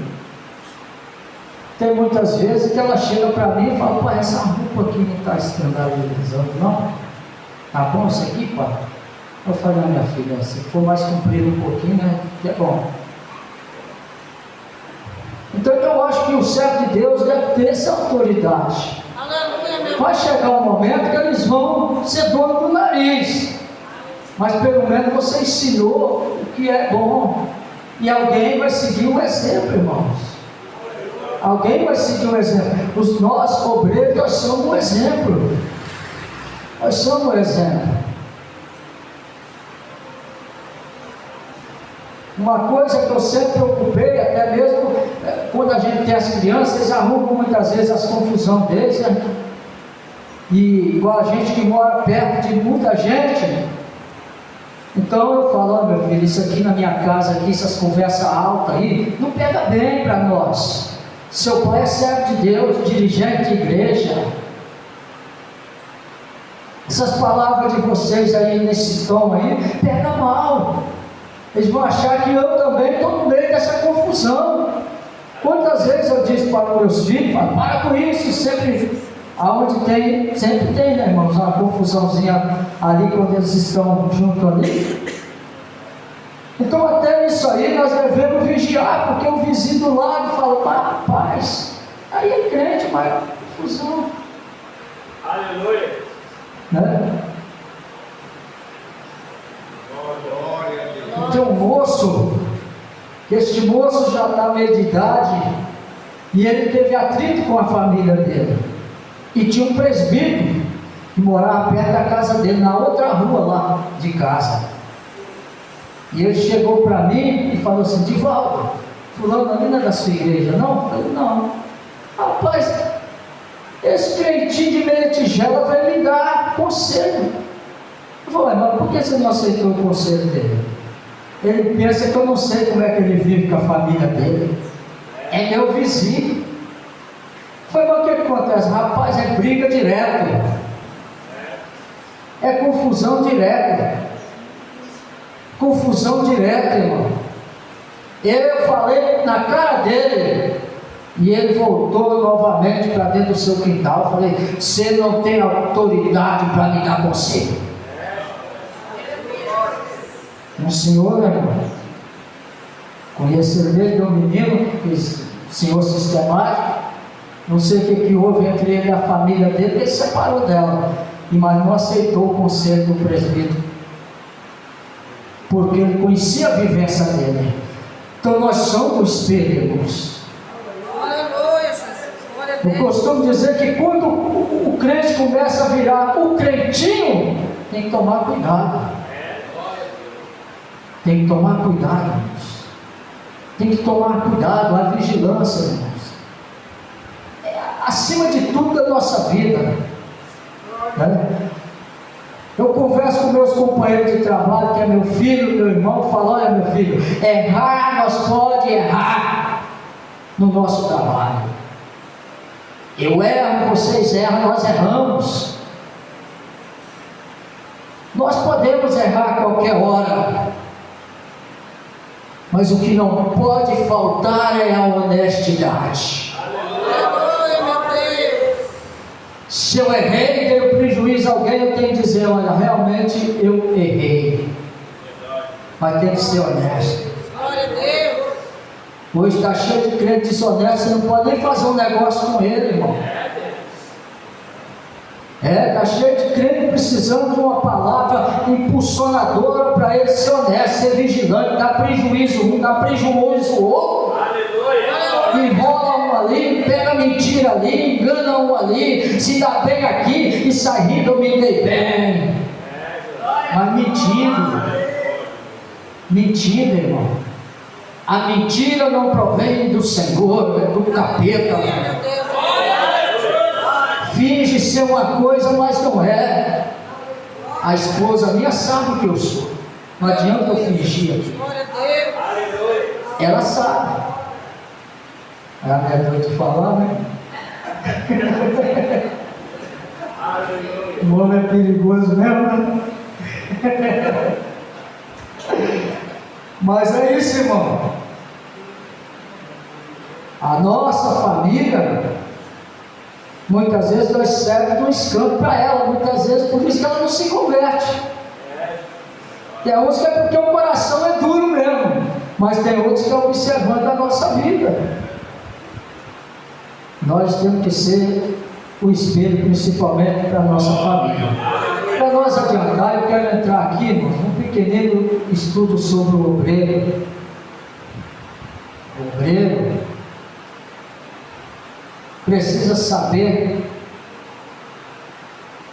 tem muitas vezes que ela chega para mim e fala: pai, essa roupa aqui não está escandalizando, não? Tá bom isso aqui, pai? Eu falei: minha filha, se for mais comprido um pouquinho, né, é bom. Então eu acho que o servo de Deus deve ter essa autoridade. Vai chegar um momento que eles vão ser dono do nariz, mas pelo menos você ensinou o que é bom, e alguém vai seguir o exemplo, irmãos. Alguém vai seguir o exemplo. Nós, obreiros, nós somos um exemplo. Nós somos um exemplo. Uma coisa que eu sempre preocupei, até mesmo quando a gente tem as crianças, eles arrumam muitas vezes as confusões deles, né? E igual a gente que mora perto de muita gente, então eu falo: meu filho, isso aqui na minha casa, aqui, essas conversas altas aí, não pega bem para nós. Seu pai é servo de Deus, dirigente de igreja. Essas palavras de vocês aí nesse tom aí, pega mal. Eles vão achar que eu também estou no meio dessa confusão. Quantas vezes eu disse para os meus filhos: para com isso, sempre. Aonde tem, sempre tem, né, irmãos, uma confusãozinha ali quando eles estão juntos ali. Então até isso aí nós devemos vigiar, porque o vizinho do lado fala: rapaz, aí é crente, mas é confusão. Aleluia. Né? Glória a Deus. Tem um moço, este moço já está meio de idade, e ele teve atrito com a família dele. E tinha um presbítero que morava perto da casa dele, na outra rua lá de casa. E ele chegou para mim e falou assim: Divaldo, fulano ali não é da sua igreja, não? Eu falei: não. Rapaz, esse crentinho de meia tigela vai me dar conselho. Eu falei: mas por que você não aceitou o conselho dele? Ele pensa que eu não sei como é que ele vive com a família dele. É meu vizinho. Foi o que acontece? Rapaz, é briga direto. É confusão direta. Confusão direta, irmão. Eu falei na cara dele. E ele voltou novamente para dentro do seu quintal. Eu falei: você não tem autoridade para me dar conselho. Um senhor, irmão, conheci ele desde um menino, senhor sistemático. Não sei o que houve entre ele e a família dele, ele separou dela, mas não aceitou o conselho do presbítero, porque ele conhecia a vivência dele. Então nós somos espelho, irmãos. Aleluia, Jesus. Glória a Eu Deus. costumo dizer que quando o crente começa a virar o crentinho, tem que tomar cuidado. Tem que tomar cuidado, irmãos. Tem que tomar cuidado, a vigilância, irmãos. É acima de tudo da nossa vida, né? Eu converso com meus companheiros de trabalho, que é meu filho, meu irmão, falo: olha, meu filho, errar nós pode errar no nosso trabalho. Eu erro, vocês erram, nós erramos. Nós podemos errar a qualquer hora, mas o que não pode faltar é a honestidade. Aleluia, meu Deus. Se eu errei, dei prejuízo a alguém, eu tenho que dizer: olha, realmente eu errei. Mas tem que ser honesto. Glória a Deus. Hoje está cheio de crente desonesto, você não pode nem fazer um negócio com ele, irmão. Está cheio de crente precisando de uma palavra impulsionadora para ele ser honesto, ser vigilante, dar prejuízo um, dar prejuízo o outro. Aleluia. Enrola um ali, pega mentira ali, engana um ali, se dá bem aqui e sai rindo: eu me dei bem. Mas mentindo, irmão. A mentira não provém do Senhor, é do capeta. Meu Deus. Finge ser uma coisa, mas não é. A esposa minha sabe que eu sou. Não adianta eu fingir aqui. Glória a Deus. Ela sabe. Ela não é doido de falar, né? O homem é perigoso mesmo, né? Mas é isso, irmão. A nossa família, muitas vezes nós servemos de um escanto para ela, muitas vezes por isso que ela não se converte. Tem uns que é porque o coração é duro mesmo, mas tem outros que é observando a nossa vida. Nós temos que ser o espelho, principalmente para a nossa família. Para nós adiantar, eu quero entrar aqui, irmãos, um pequenino estudo sobre o obreiro. O obreiro precisa saber.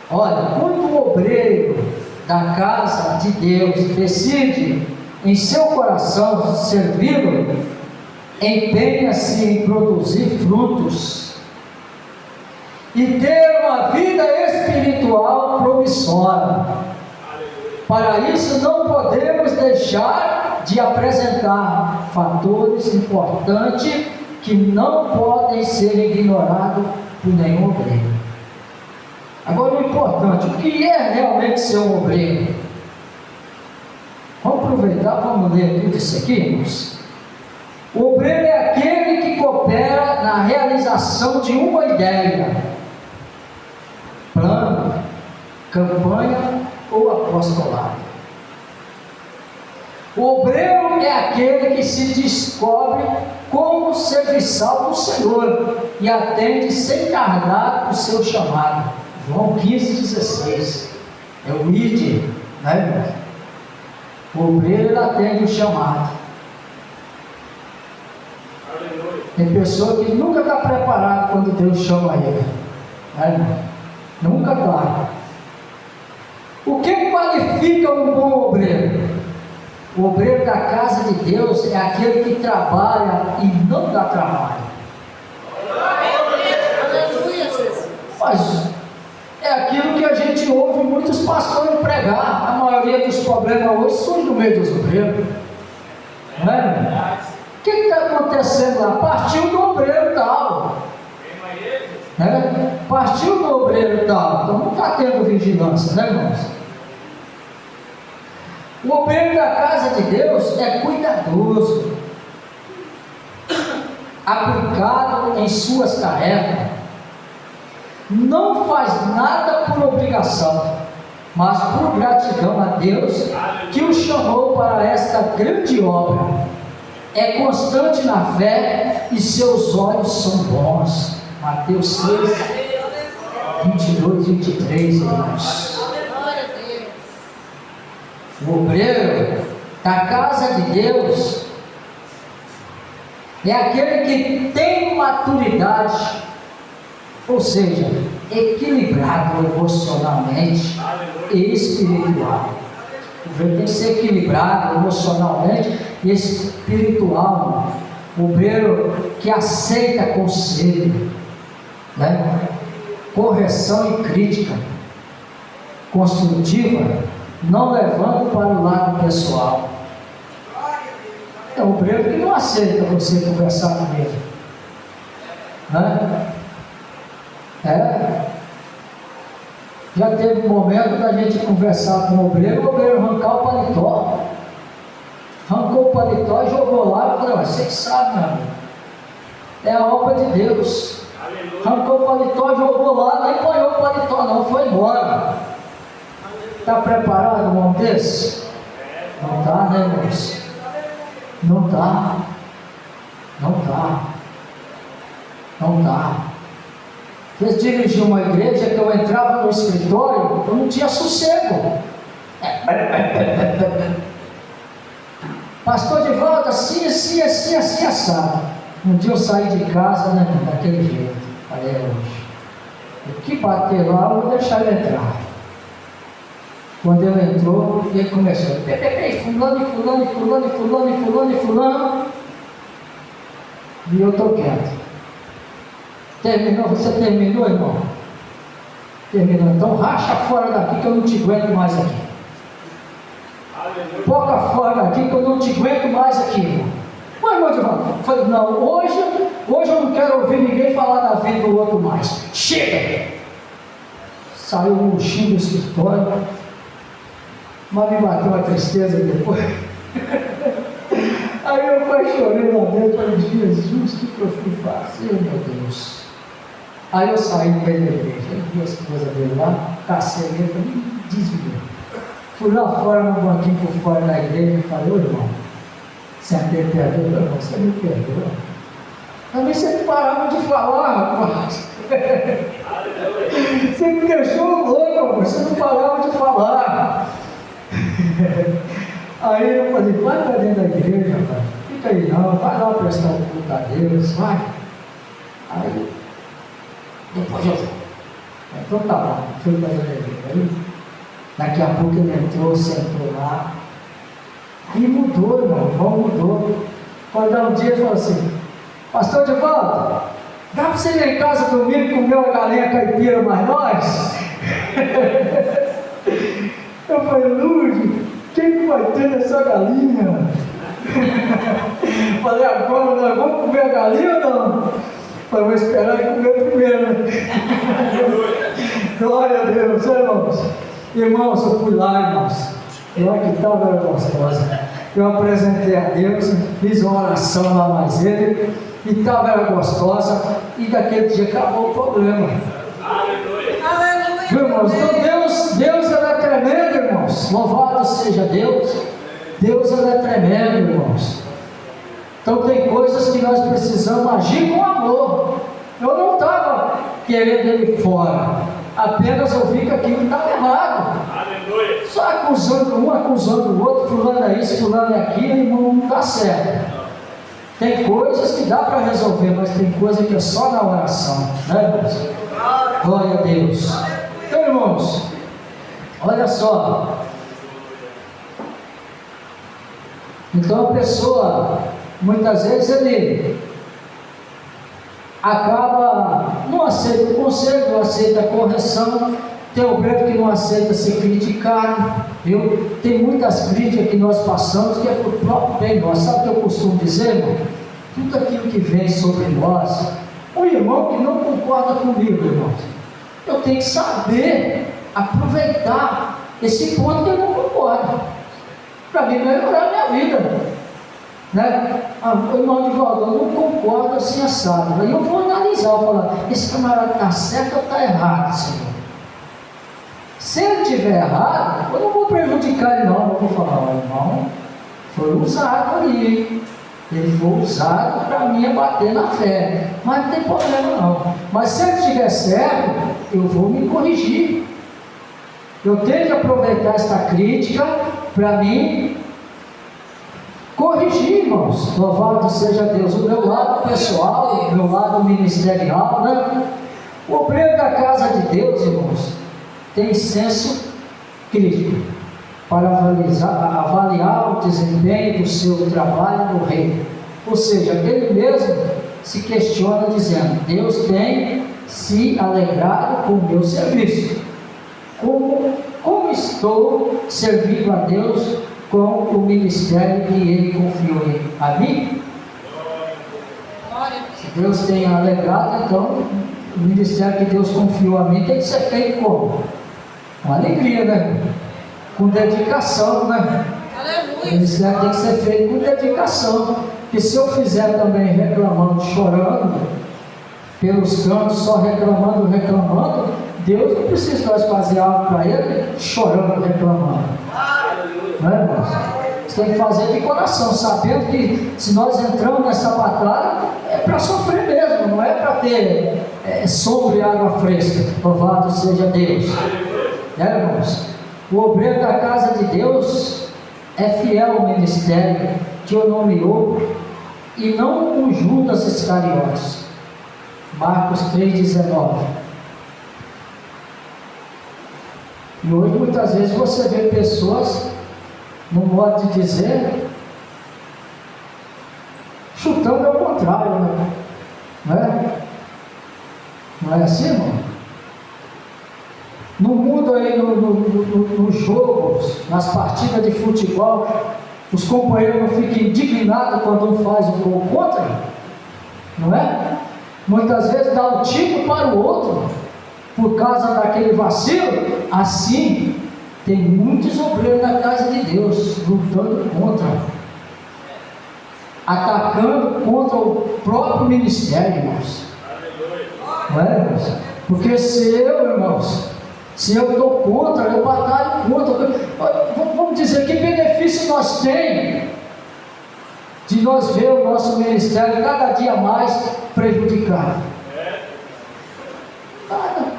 Olha, quando o obreiro da casa de Deus decide em seu coração servi-lo, empenha-se em produzir frutos e ter uma vida espiritual promissora. Para isso não podemos deixar de apresentar fatores importantes que não podem ser ignorados por nenhum obreiro. Agora, o importante: o que é realmente ser um obreiro? Vamos aproveitar, vamos ler tudo isso aqui, irmãos. O obreiro é aquele que coopera na realização de uma ideia, plano, campanha ou apostolado. O obreiro é aquele que se descobre como serviçal do Senhor e atende sem tardar o seu chamado. João 15,16. É o id, né, irmão? O obreiro ele atende o chamado. Tem pessoa que nunca está preparada quando Deus chama ele, né, irmão? Nunca está. O que qualifica um bom obreiro? O obreiro da casa de Deus é aquele que trabalha e não dá trabalho. Aleluia, Jesus. Mas é aquilo que a gente ouve muitos pastores pregar. A maioria dos problemas hoje surge no meio dos obreiros. Não é? O que está acontecendo lá? Partiu do obreiro tal. Né? Partiu do obreiro tal. Então não está tendo vigilância, né, irmãos? O obreiro da casa de Deus é cuidadoso, aplicado em suas tarefas, não faz nada por obrigação, mas por gratidão a Deus que o chamou para esta grande obra. É constante na fé e seus olhos são bons. Mateus 6, 22, 23, irmãos. Glória a Deus. O obreiro da casa de Deus é aquele que tem maturidade, ou seja, equilibrado emocionalmente e espiritual. O obreiro tem que ser equilibrado emocionalmente e espiritual. O obreiro que aceita conselho, né? Correção e crítica construtiva, não levando para o lado pessoal. É o obreiro que não aceita você conversar com ele, né? Já teve um momento da gente conversar com o obreiro arrancar o paletó. Arrancou o paletó e jogou lá. Eu falei, mas você que sabe, meu amigo. É a obra de Deus. Arrancou o paletó, jogou lá, nem apanhou o paletó não, foi embora. Está preparado um homem desse? Não está, né, irmãos? Não está. Não está. Não está. Eles dirigiam uma igreja que eu entrava no escritório, eu não tinha sossego. Pastor de volta, assim, assado. Um dia eu saí de casa, né, daquele jeito. Falei, hoje, o que bater lá, eu vou deixar ele entrar. Quando ele entrou, ele começou, fulano, e eu estou quieto. Terminou? Você terminou, irmão? Terminou. Então racha fora daqui que eu não te aguento mais aqui. Poca fora daqui que eu não te aguento mais aqui, irmão. Mas, irmão, eu falei, não, hoje eu não quero ouvir ninguém falar da vida do outro mais. Chega! Saiu um murchinho do escritório, mas me bateu uma tristeza depois. Aí eu quase chorei lá dentro, falei, Jesus, o que eu fui fazer, meu Deus? Aí eu saí do meio da igreja, vi a esposa dele lá, cacei ele, falei, desviou. Fui lá fora, no banquinho por fora da igreja, e falei, ô irmão, sentei perto dele, irmão, você me perdoa? Também você não parava de falar, rapaz. Você me deixou louco, você não parava de falar. Aí eu falei, vai para dentro da igreja, rapaz. Fica aí não, vai lá prestar um culto a Deus, vai. Aí, depois eu vou. Então tá bom, fui para dentro da igreja. Aí, daqui a pouco ele entrou, sentou lá. Aí mudou, irmão, o irmão mudou. Quando um dia ele falou assim, pastor de volta, dá para você ir em casa domingo e comer uma galinha caipira mais nós? Eu falei, Lúcio, quem que vai ter nessa galinha? Falei, agora nós vamos comer a galinha ou não? Falei, vou esperar ele comer primeiro. Glória a Deus, irmãos. Irmãos, eu fui lá, irmãos. E olha que tal era gostosa. Eu apresentei a Deus, fiz uma oração lá mais ele, e tal era gostosa, e daquele dia acabou o problema. Aleluia. Irmãos, então Deus é tremendo, irmãos. Louvado seja Deus. Deus é tremendo, irmãos. Então tem coisas que nós precisamos agir com amor. Eu não estava querendo ele fora, apenas eu vi que aquilo estava errado. Aleluia. Só acusando um, acusando o outro, fulano é isso, fulano é aquilo, e não dá certo. Tem coisas que dá para resolver, mas tem coisa que é só na oração, né, irmãos? Glória a Deus. Então, irmãos, Olha só. Então a pessoa, muitas vezes, ele acaba, não aceita o conselho, não aceita a correção. Tem obreiro que não aceita ser criticado, viu? Tem muitas críticas que nós passamos que é por próprio bem nosso. Sabe o que eu costumo dizer, irmão? Tudo aquilo que vem sobre nós, o irmão que não concorda comigo, irmão, eu tenho que saber aproveitar esse ponto que eu não concordo, para mim melhorar a minha vida, né? O irmão de Valdo, eu não concordo assim assado, aí eu vou analisar, vou falar, esse camarada está certo ou está errado, Senhor? Se ele estiver errado, eu não vou prejudicar ele não, eu vou falar, ó, irmão, foi usado ali, ele foi usado para mim abater na fé, mas não tem problema não. Mas se ele estiver certo, eu vou me corrigir. Eu tenho que aproveitar esta crítica para mim corrigir, irmãos. Louvado seja Deus. O meu lado pessoal, o meu lado ministerial, né? O obreiro da casa de Deus, irmãos, tem senso crítico para avaliar o desempenho do seu trabalho no reino. Ou seja, ele mesmo se questiona dizendo, Deus tem se alegrado com o meu serviço. Como estou servindo a Deus com o ministério que Ele confiou a mim? Se Deus tem alegrado, então o ministério que Deus confiou a mim tem que ser feito como? Com alegria, né? Com dedicação, né? Aleluia. O ministério tem que ser feito com dedicação. Porque se eu fizer também reclamando, chorando, pelos cantos, só reclamando, Deus não precisa nós fazer algo para Ele, chorando, reclamando. Não é, irmãos? Você tem que fazer de coração, sabendo que se nós entramos nessa batalha, é para sofrer mesmo, não é para ter sombra e água fresca. Louvado seja Deus. Irmãos? O obreiro da casa de Deus é fiel ao ministério que o nomeou e não o Judas Iscariotes. Marcos 3,19. E hoje muitas vezes você vê pessoas, no modo de dizer, chutando ao contrário, né? Não é assim, irmão? No mundo aí, nos jogos, nas partidas de futebol, os companheiros não ficam indignados quando um faz um gol contra, não é? Muitas vezes dá um tiro para o outro, por causa daquele vacilo. Assim, tem muitos obreiros na casa de Deus, lutando contra, atacando contra o próprio ministério, irmãos. Não é, irmãos? Porque se eu estou contra, eu batalho contra. Vamos dizer, que benefício nós temos de nós ver o nosso ministério cada dia mais prejudicado? Nada.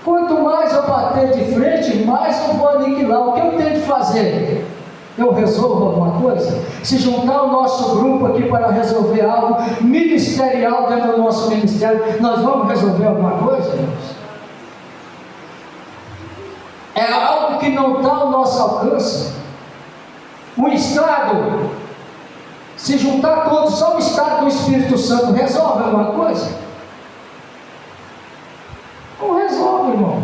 Quanto mais eu bater de frente, mais eu vou aniquilar. O que eu tenho que fazer? Eu resolvo alguma coisa? Se juntar o nosso grupo aqui para resolver algo ministerial dentro do nosso ministério, nós vamos resolver alguma coisa, irmãos? É algo que não está ao nosso alcance. Um Estado, se juntar todos, só o Estado do Espírito Santo resolve alguma coisa? Não resolve, irmão.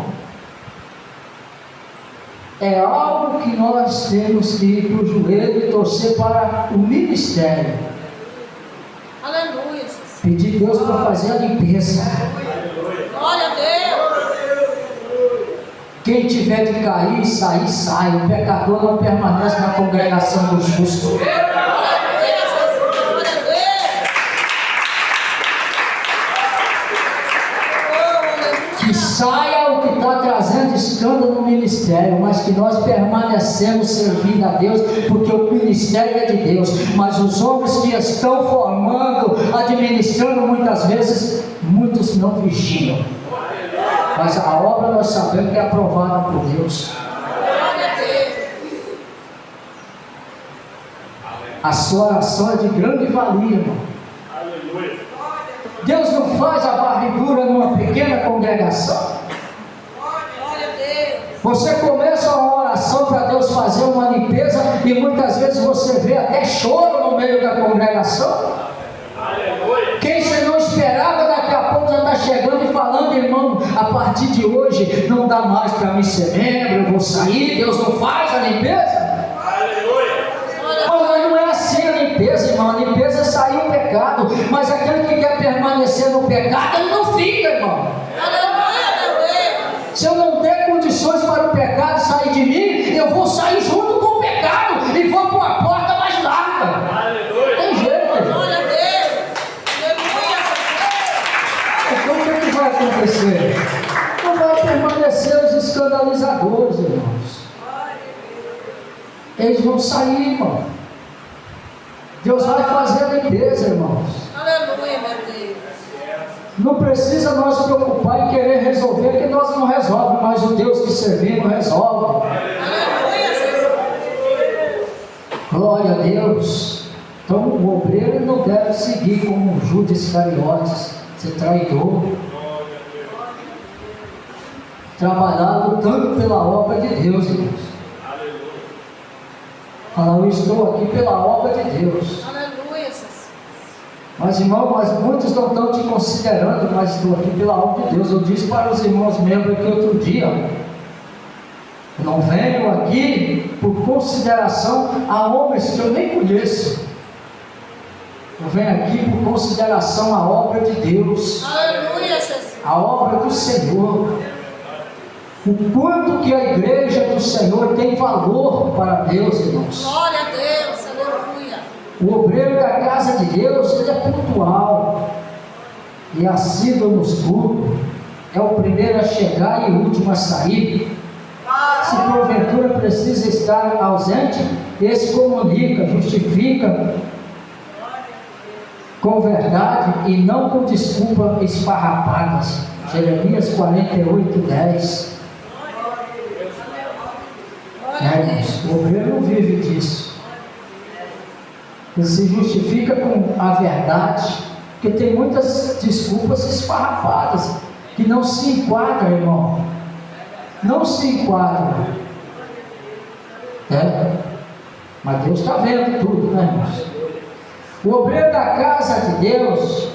É algo que nós temos que ir para o joelho e torcer para o ministério. Aleluia. Pedir Deus para fazer a limpeza. Glória a Deus. Quem tiver de cair, sair, sai. O pecador não permanece na congregação dos justos. Que saia o que está trazendo escândalo no ministério, mas que nós permanecemos servindo a Deus, porque o ministério é de Deus. Mas os homens que estão formando, administrando, muitas vezes, muitos não vigiam. Mas a obra nós sabemos que é aprovada por Deus. A sua oração é de grande valia, irmão. Deus não faz a varredura numa pequena congregação. Glória a Deus. Você começa uma oração para Deus fazer uma limpeza e muitas vezes você vê até choro no meio da congregação. Aleluia. Quem você não esperava, daqui a pouco já está chegando e falando: irmão, a partir de hoje não dá mais para mim ser membro, eu vou sair. Deus não faz a limpeza. Aleluia. Mas não é assim a limpeza, irmão. A limpeza é sair o pecado, mas aquele que quer permanecer no pecado, ele não fica, irmão. Se eu não der condições para o pecado sair de mim, eu vou sair junto com o pecado e vou para uma porta mais larga. Aleluia. Tem jeito, irmão. Glória a Deus. Aleluia. Então o que vai acontecer? Não vai permanecer os escandalizadores, irmãos. Eles vão sair, irmão. Deus vai fazer a limpeza, irmãos. Aleluia, meu Deus. Não precisa nós preocupar em querer resolver, que nós não resolvemos, mas o Deus que servimos resolve. Aleluia, Jesus. Glória a Deus. Então o obreiro não deve seguir como Judas Iscariotes, ser traidor, trabalhar lutando pela obra de Deus, irmãos. Falar: eu estou aqui pela obra de Deus. Aleluia, Jesus. Mas irmão, muitos não estão te considerando, mas estou aqui pela obra de Deus. Eu disse para os irmãos membros aqui outro dia: eu não venho aqui por consideração a homens que eu nem conheço. Eu venho aqui por consideração à obra de Deus, Aleluia, Jesus. a obra do Senhor. O quanto que a igreja do Senhor tem valor para Deus, irmãos. Glória a Deus. Aleluia. O obreiro da casa de Deus, ele é pontual e assíduo nos cultos, é o primeiro a chegar e o último a sair. Se porventura precisa estar ausente, esse comunica, justifica com verdade e não com desculpa esfarrapadas. Jeremias 48:10. Irmãos, o obreiro não vive disso. Ele se justifica com a verdade, porque tem muitas desculpas esfarrapadas que não se enquadram, irmão. Não se enquadram. Mas Deus está vendo tudo, né, irmãos? O obreiro da casa de Deus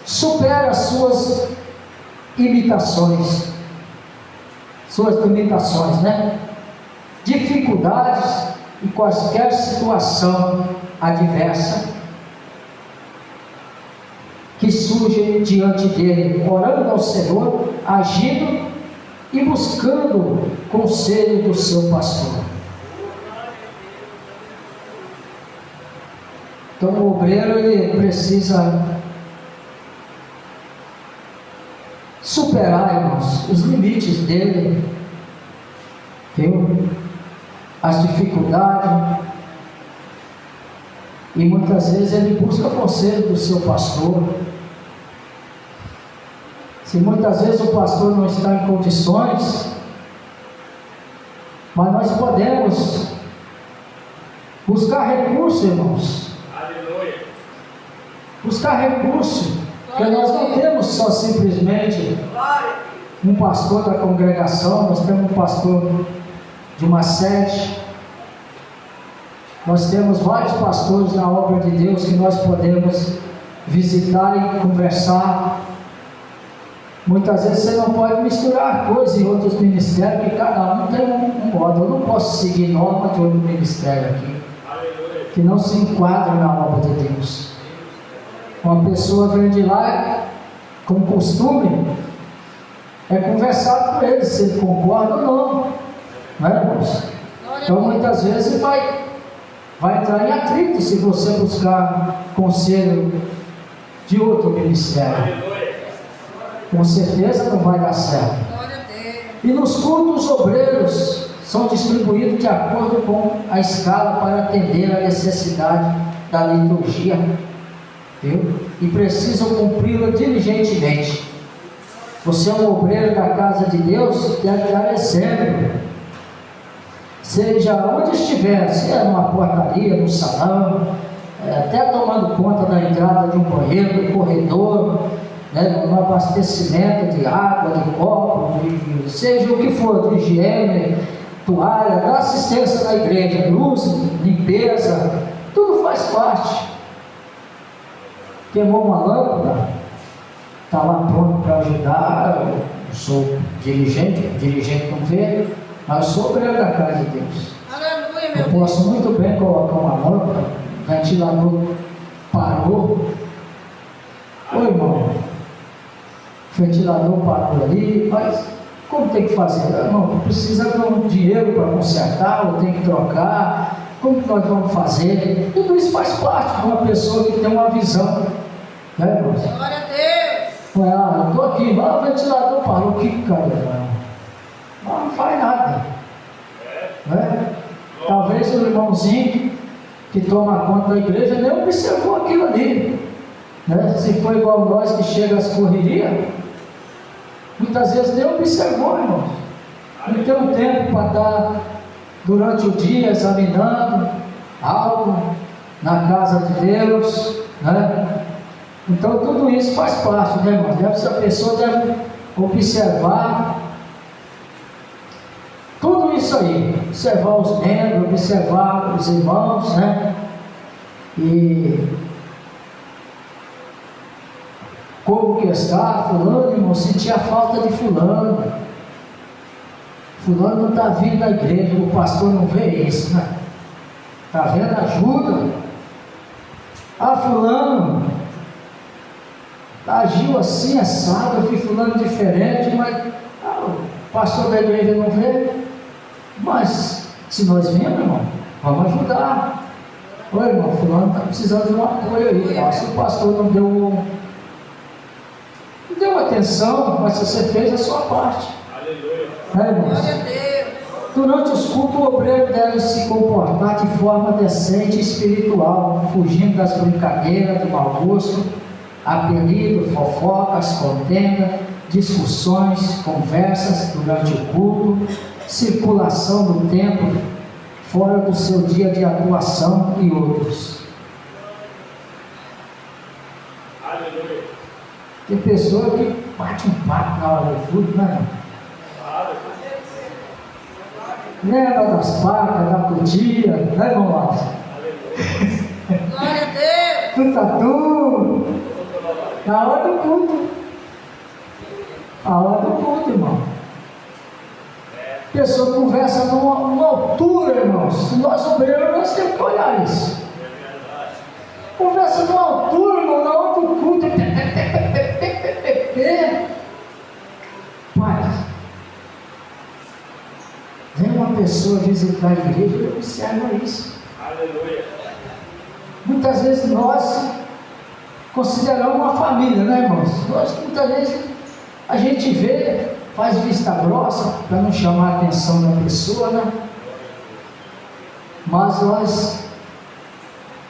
supera as suas limitações, né? Dificuldades e qualquer situação adversa que surge diante dele, orando ao Senhor, agindo e buscando conselho do seu pastor. Então o obreiro, ele precisa superar, irmãos, os limites dele, viu? As dificuldades, e muitas vezes ele busca conselho do seu pastor. Se muitas vezes o pastor não está em condições, mas nós podemos buscar recurso, irmãos. Aleluia. Buscar recurso, porque nós não temos só simplesmente um pastor da congregação, nós temos um pastor de uma sede, nós temos vários pastores na obra de Deus que nós podemos visitar e conversar. Muitas vezes você não pode misturar coisas em outros ministérios, que cada um tem um modo. Eu não posso seguir norma de outro ministério aqui, que não se enquadra na obra de Deus. Uma pessoa vem de lá, como costume, é conversar com ele, se ele concorda ou não. Não é, irmãos? Então muitas vezes vai entrar em atrito se você buscar conselho de outro ministério. Com certeza não vai dar certo. E nos cultos obreiros são distribuídos de acordo com a escala para atender a necessidade da liturgia, viu? E precisam cumpri-la diligentemente. Você é um obreiro da casa de Deus, deve dar exemplo. Seja onde estiver, se é numa portaria, no salão, até tomando conta da entrada de um banheiro, do corredor, né, no abastecimento de água, de copo, seja o que for, de higiene, toalha, dá assistência na igreja, luz, limpeza, tudo faz parte. Queimou uma lâmpada, está lá pronto para ajudar. Eu sou dirigente não vê, mas eu sou obreiro da casa de Deus. Aleluia, Eu meu Deus. posso muito bem colocar uma lâmpada, o ventilador parou. Ô irmão, o ventilador parou ali, mas como tem que fazer? Irmão, precisa de um dinheiro para consertar, ou tem que trocar, como que nós vamos fazer? Tudo isso faz parte de uma pessoa que tem uma visão, né, irmãos? Glória a Deus. Não é, eu estou aqui, mas o ventilador parou, o que caiu? Não faz nada, né? Talvez o irmãozinho que toma conta da igreja nem observou aquilo ali, né? Se for igual nós que chega às correrias, muitas vezes nem observou, irmão. Não tem um tempo para estar durante o dia examinando algo na casa de Deus, né? Então tudo isso faz parte, né, irmão? Essa pessoa deve observar tudo isso aí, observar os membros, observar os irmãos, né? E como que está fulano, irmão, sentia a falta de fulano. Fulano não está vindo da igreja, o pastor não vê isso, né? Está vendo? Ajuda. Ah, fulano agiu assim, assado, eu vi fulano diferente, mas o pastor da igreja não vê. Mas se nós vemos, irmão, vamos ajudar. Ô irmão, fulano está precisando de um apoio aí. Ó, se o pastor não deu atenção, mas você fez a sua parte. Aleluia. Né, irmãos? Glória a Deus. Durante os cultos, o obreiro deve se comportar de forma decente e espiritual, fugindo das brincadeiras, do mau gosto, apelido, fofocas, contenda, discussões, conversas durante o culto, circulação do tempo fora do seu dia de atuação e outros. Aleluia. Tem pessoa que bate um papo na hora do culto, né? Lembra das pacas, da cutia, né, irmão Márcio? Glória a Deus. Do tatu, na hora do culto. A hora do culto, irmão. A pessoa conversa numa altura, irmãos. Nós obreiros, nós temos que olhar isso. Conversa numa altura, irmão, na hora do culto. Pai, vem uma pessoa visitar a igreja e observa isso. Aleluia. Muitas vezes nós consideramos uma família, né, irmãos? Nós, muitas vezes, a gente vê, faz vista grossa para não chamar a atenção da pessoa, né? Mas nós,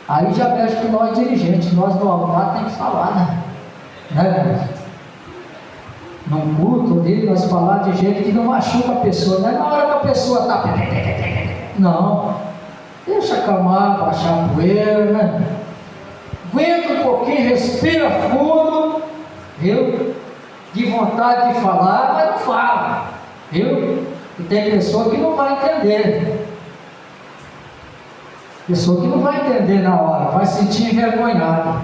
aí já mexe com nós dirigentes, nós no altar tem que falar, né, irmãos? Num culto ali, nós falar de jeito que não machuca a pessoa, não é na hora que a pessoa está. Não, deixa acalmar, baixar a poeira, né? Aguenta um pouquinho, respira fundo, viu? De vontade de falar, mas não fala, viu? E tem pessoa que não vai entender. Pessoa que não vai entender na hora, vai sentir envergonhada.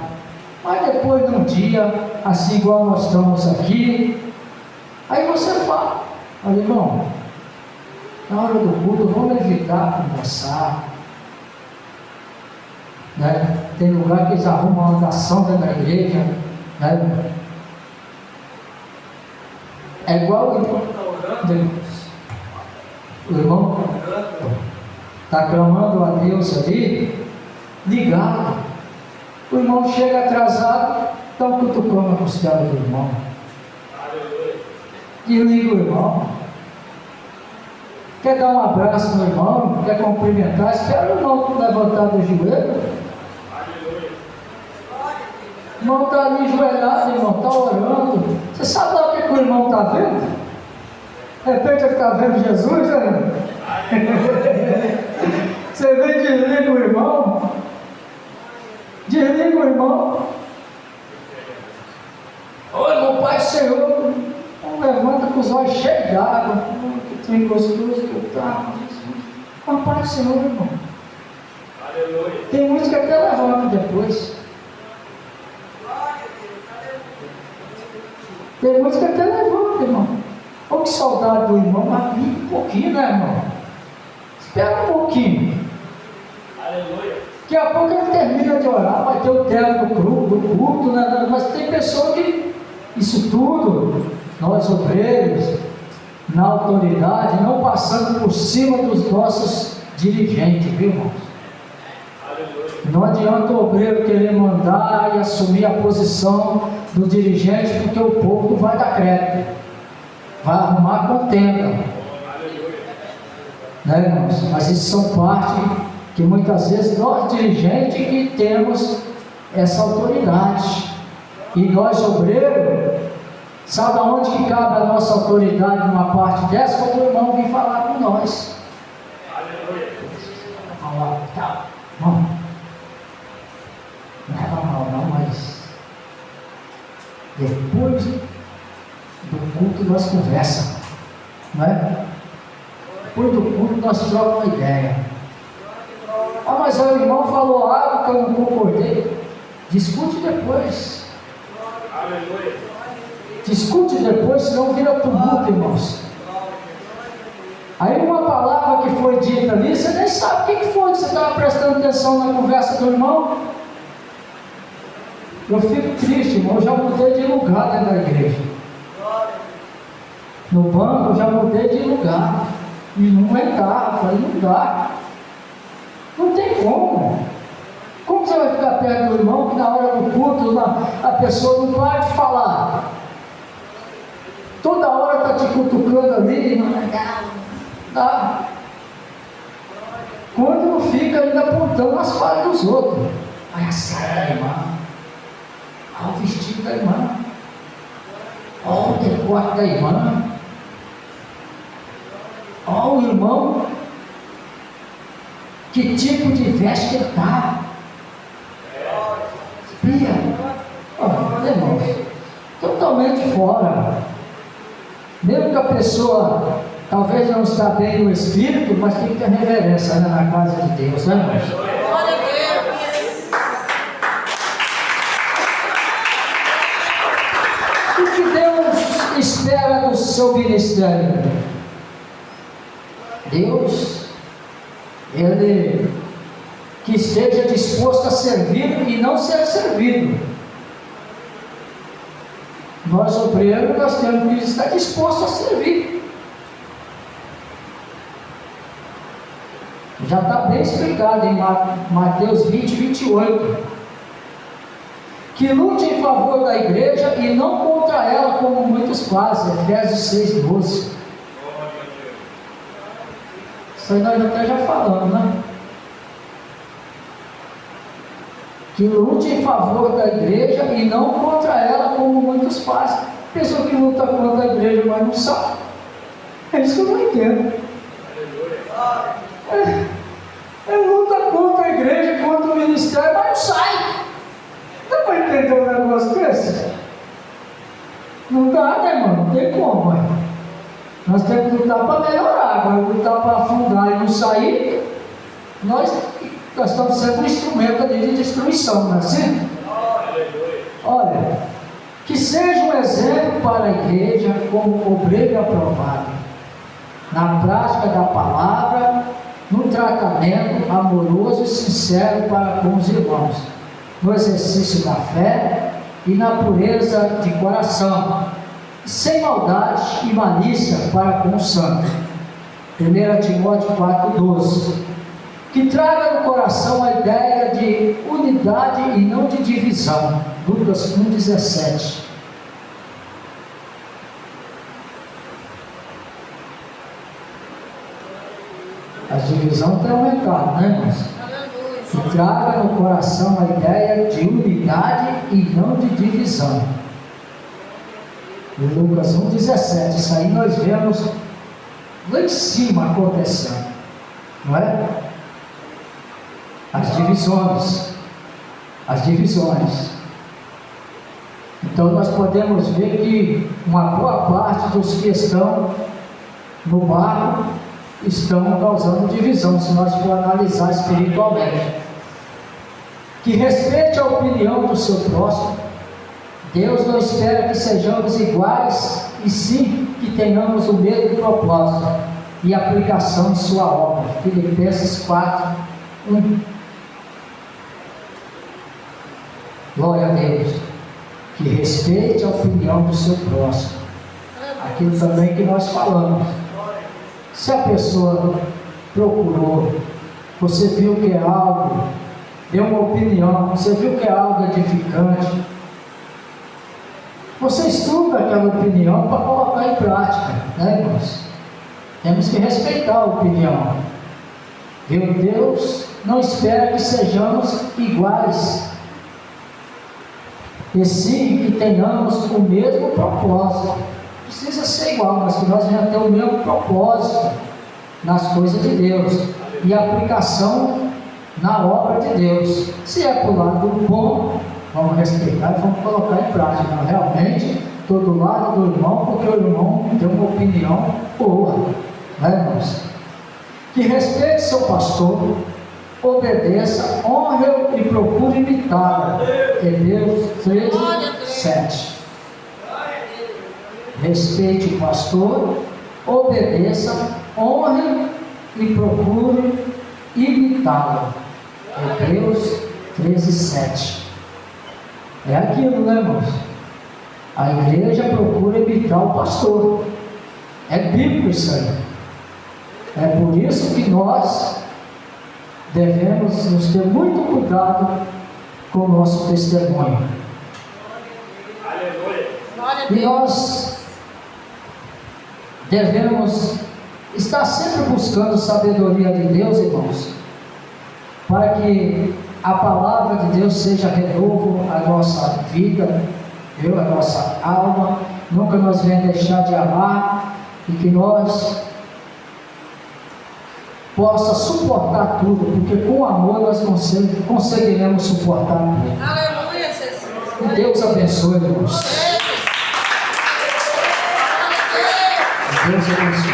Mas depois de um dia, assim igual nós estamos aqui, aí você fala, olha irmão, na hora do culto vamos evitar conversar, né? Tem lugar que eles arrumam uma andação dentro da igreja, né? É igual o irmão está clamando a Deus ali, ligado. O irmão chega atrasado, dá um cutucão na costela do irmão. Desliga o irmão. Quer dar um abraço no irmão, quer cumprimentar, espera o irmão levantar do joelho. O irmão está ali enjoelhado, irmão, está orando. Você sabe lá o que o irmão está vendo? De repente ele está vendo Jesus, né? Você vê, desliga o irmão. Desliga o irmão. Ô do Senhor, irmão. Aleluia. Tem muitos que até levantam depois. Tem muitos que até levantam, irmão. Olha que saudade do irmão, mas fica um pouquinho, né, irmão? Espera um pouquinho. Aleluia. Daqui a pouco ele termina de orar, vai ter o tempo do culto, né? Mas tem pessoa que, isso tudo, nós obreiros, na autoridade, não passando por cima dos nossos dirigentes, viu, irmãos? Aleluia. Não adianta o obreiro querer mandar e assumir a posição do dirigente, porque o povo não vai dar crédito, vai arrumar contenda, Aleluia. né, irmãos? Mas isso são parte que muitas vezes nós dirigentes que temos essa autoridade, e nós obreiros, sabe aonde que cabe a nossa autoridade numa parte dessa? Quando o irmão vir falar com nós. Aleluia. Vamos lá, tá, vamos. Não leva mal não, mas depois do culto nós conversamos, não é? Depois do culto nós trocamos uma ideia. Ah, mas o irmão falou algo que eu não concordei. Discute depois. Aleluia. Discute depois, senão vira tumulto, irmãos. Aí uma palavra que foi dita ali, você nem sabe o que foi, você estava prestando atenção na conversa do irmão. Eu fico triste, irmão, eu já mudei de lugar dentro da igreja. No banco eu já mudei de lugar. E não aguentava, falei, não dá. Não tem como. Como você vai ficar perto do irmão que na hora do culto a pessoa não para de falar? Toda hora está te cutucando ali, não dá. Quando não fica ainda apontando as falhas dos outros. Olha a saia da irmã, olha o vestido da irmã, olha o decote da irmã, olha o irmão, que tipo de veste ele está. Espia, olha, irmãos, totalmente fora. Mesmo que a pessoa talvez não está bem no espírito, mas tem que ter reverência, né, na casa de Deus, né, irmãos? Glória a Deus. O que Deus espera do seu ministério? Deus, Ele que esteja disposto a servir e não ser servido. Nós, obreiros, nós temos que estar dispostos a servir. Já está bem explicado em Mateus 20, 28. Que lute em favor da igreja e não contra ela, como muitos fazem. Efésios 6, 12. Isso aí nós até já falamos, né? Que lute em favor da igreja e não contra ela, como muitos fazem. Pessoa que luta contra a igreja, mas não sabe. É isso que eu não entendo. Ele luta contra a igreja, contra o ministério, mas não sai. Dá para entender um negócio desse? Não dá, né, irmão? Não tem como, mãe. Nós temos que lutar para melhorar. Agora, lutar para afundar e não sair, nós estamos sendo um instrumento ali de destruição, não é assim? Olha, que seja um exemplo para a igreja como obreiro aprovado, na prática da palavra, no tratamento amoroso e sincero para com os irmãos, no exercício da fé e na pureza de coração, sem maldade e malícia para com o santo. 1 Timóteo 4,12. Que traga no coração a ideia de unidade e não de divisão. Lucas 1,17. A divisão tem aumentado, né, irmãos? Aleluia. Que traga no coração a ideia de unidade e não de divisão. Lucas 1,17. Isso aí nós vemos lá em cima acontecendo, não é? As divisões. Então nós podemos ver que uma boa parte dos que estão no barco estão causando divisão, se nós for analisar espiritualmente. Que respeite a opinião do seu próximo. Deus não espera que sejamos iguais, e sim que tenhamos o mesmo propósito e aplicação em sua obra. Filipenses 4, 1. Glória a Deus. Que respeite a opinião do seu próximo. Aquilo também que nós falamos. Se a pessoa procurou, você viu que é algo, deu uma opinião, você viu que é algo edificante, você estuda aquela opinião para colocar em prática, né, irmãos? Temos que respeitar a opinião. Deus não espera que sejamos iguais, e sim que tenhamos o mesmo propósito. Precisa ser igual, mas que nós venhamos ter o mesmo propósito nas coisas de Deus e aplicação na obra de Deus. Se é para o lado bom, vamos respeitar e vamos colocar em prática. Não, realmente, estou do lado do irmão porque o irmão tem uma opinião boa, né, irmãos? Que respeite seu pastor, obedeça, honre e procure imitá-lo. Hebreus 13, 7. Respeite o pastor, obedeça, honre e procure imitá-lo. Hebreus 13, 7. É aquilo, né, irmãos? A igreja procura imitar o pastor. É bíblico isso aí. É por isso que nós devemos nos ter muito cuidado com o nosso testemunho. Aleluia. Glória a E Deus. nós devemos estar sempre buscando sabedoria de Deus, irmãos, para que a palavra de Deus seja renovo à nossa vida, a nossa alma. Nunca nós venhamos deixar de amar, e que nós possa suportar tudo, porque com amor nós conseguiremos suportar tudo. Aleluia, Jesus. Que Deus abençoe, irmãos. Glória a Deus. Deus abençoe.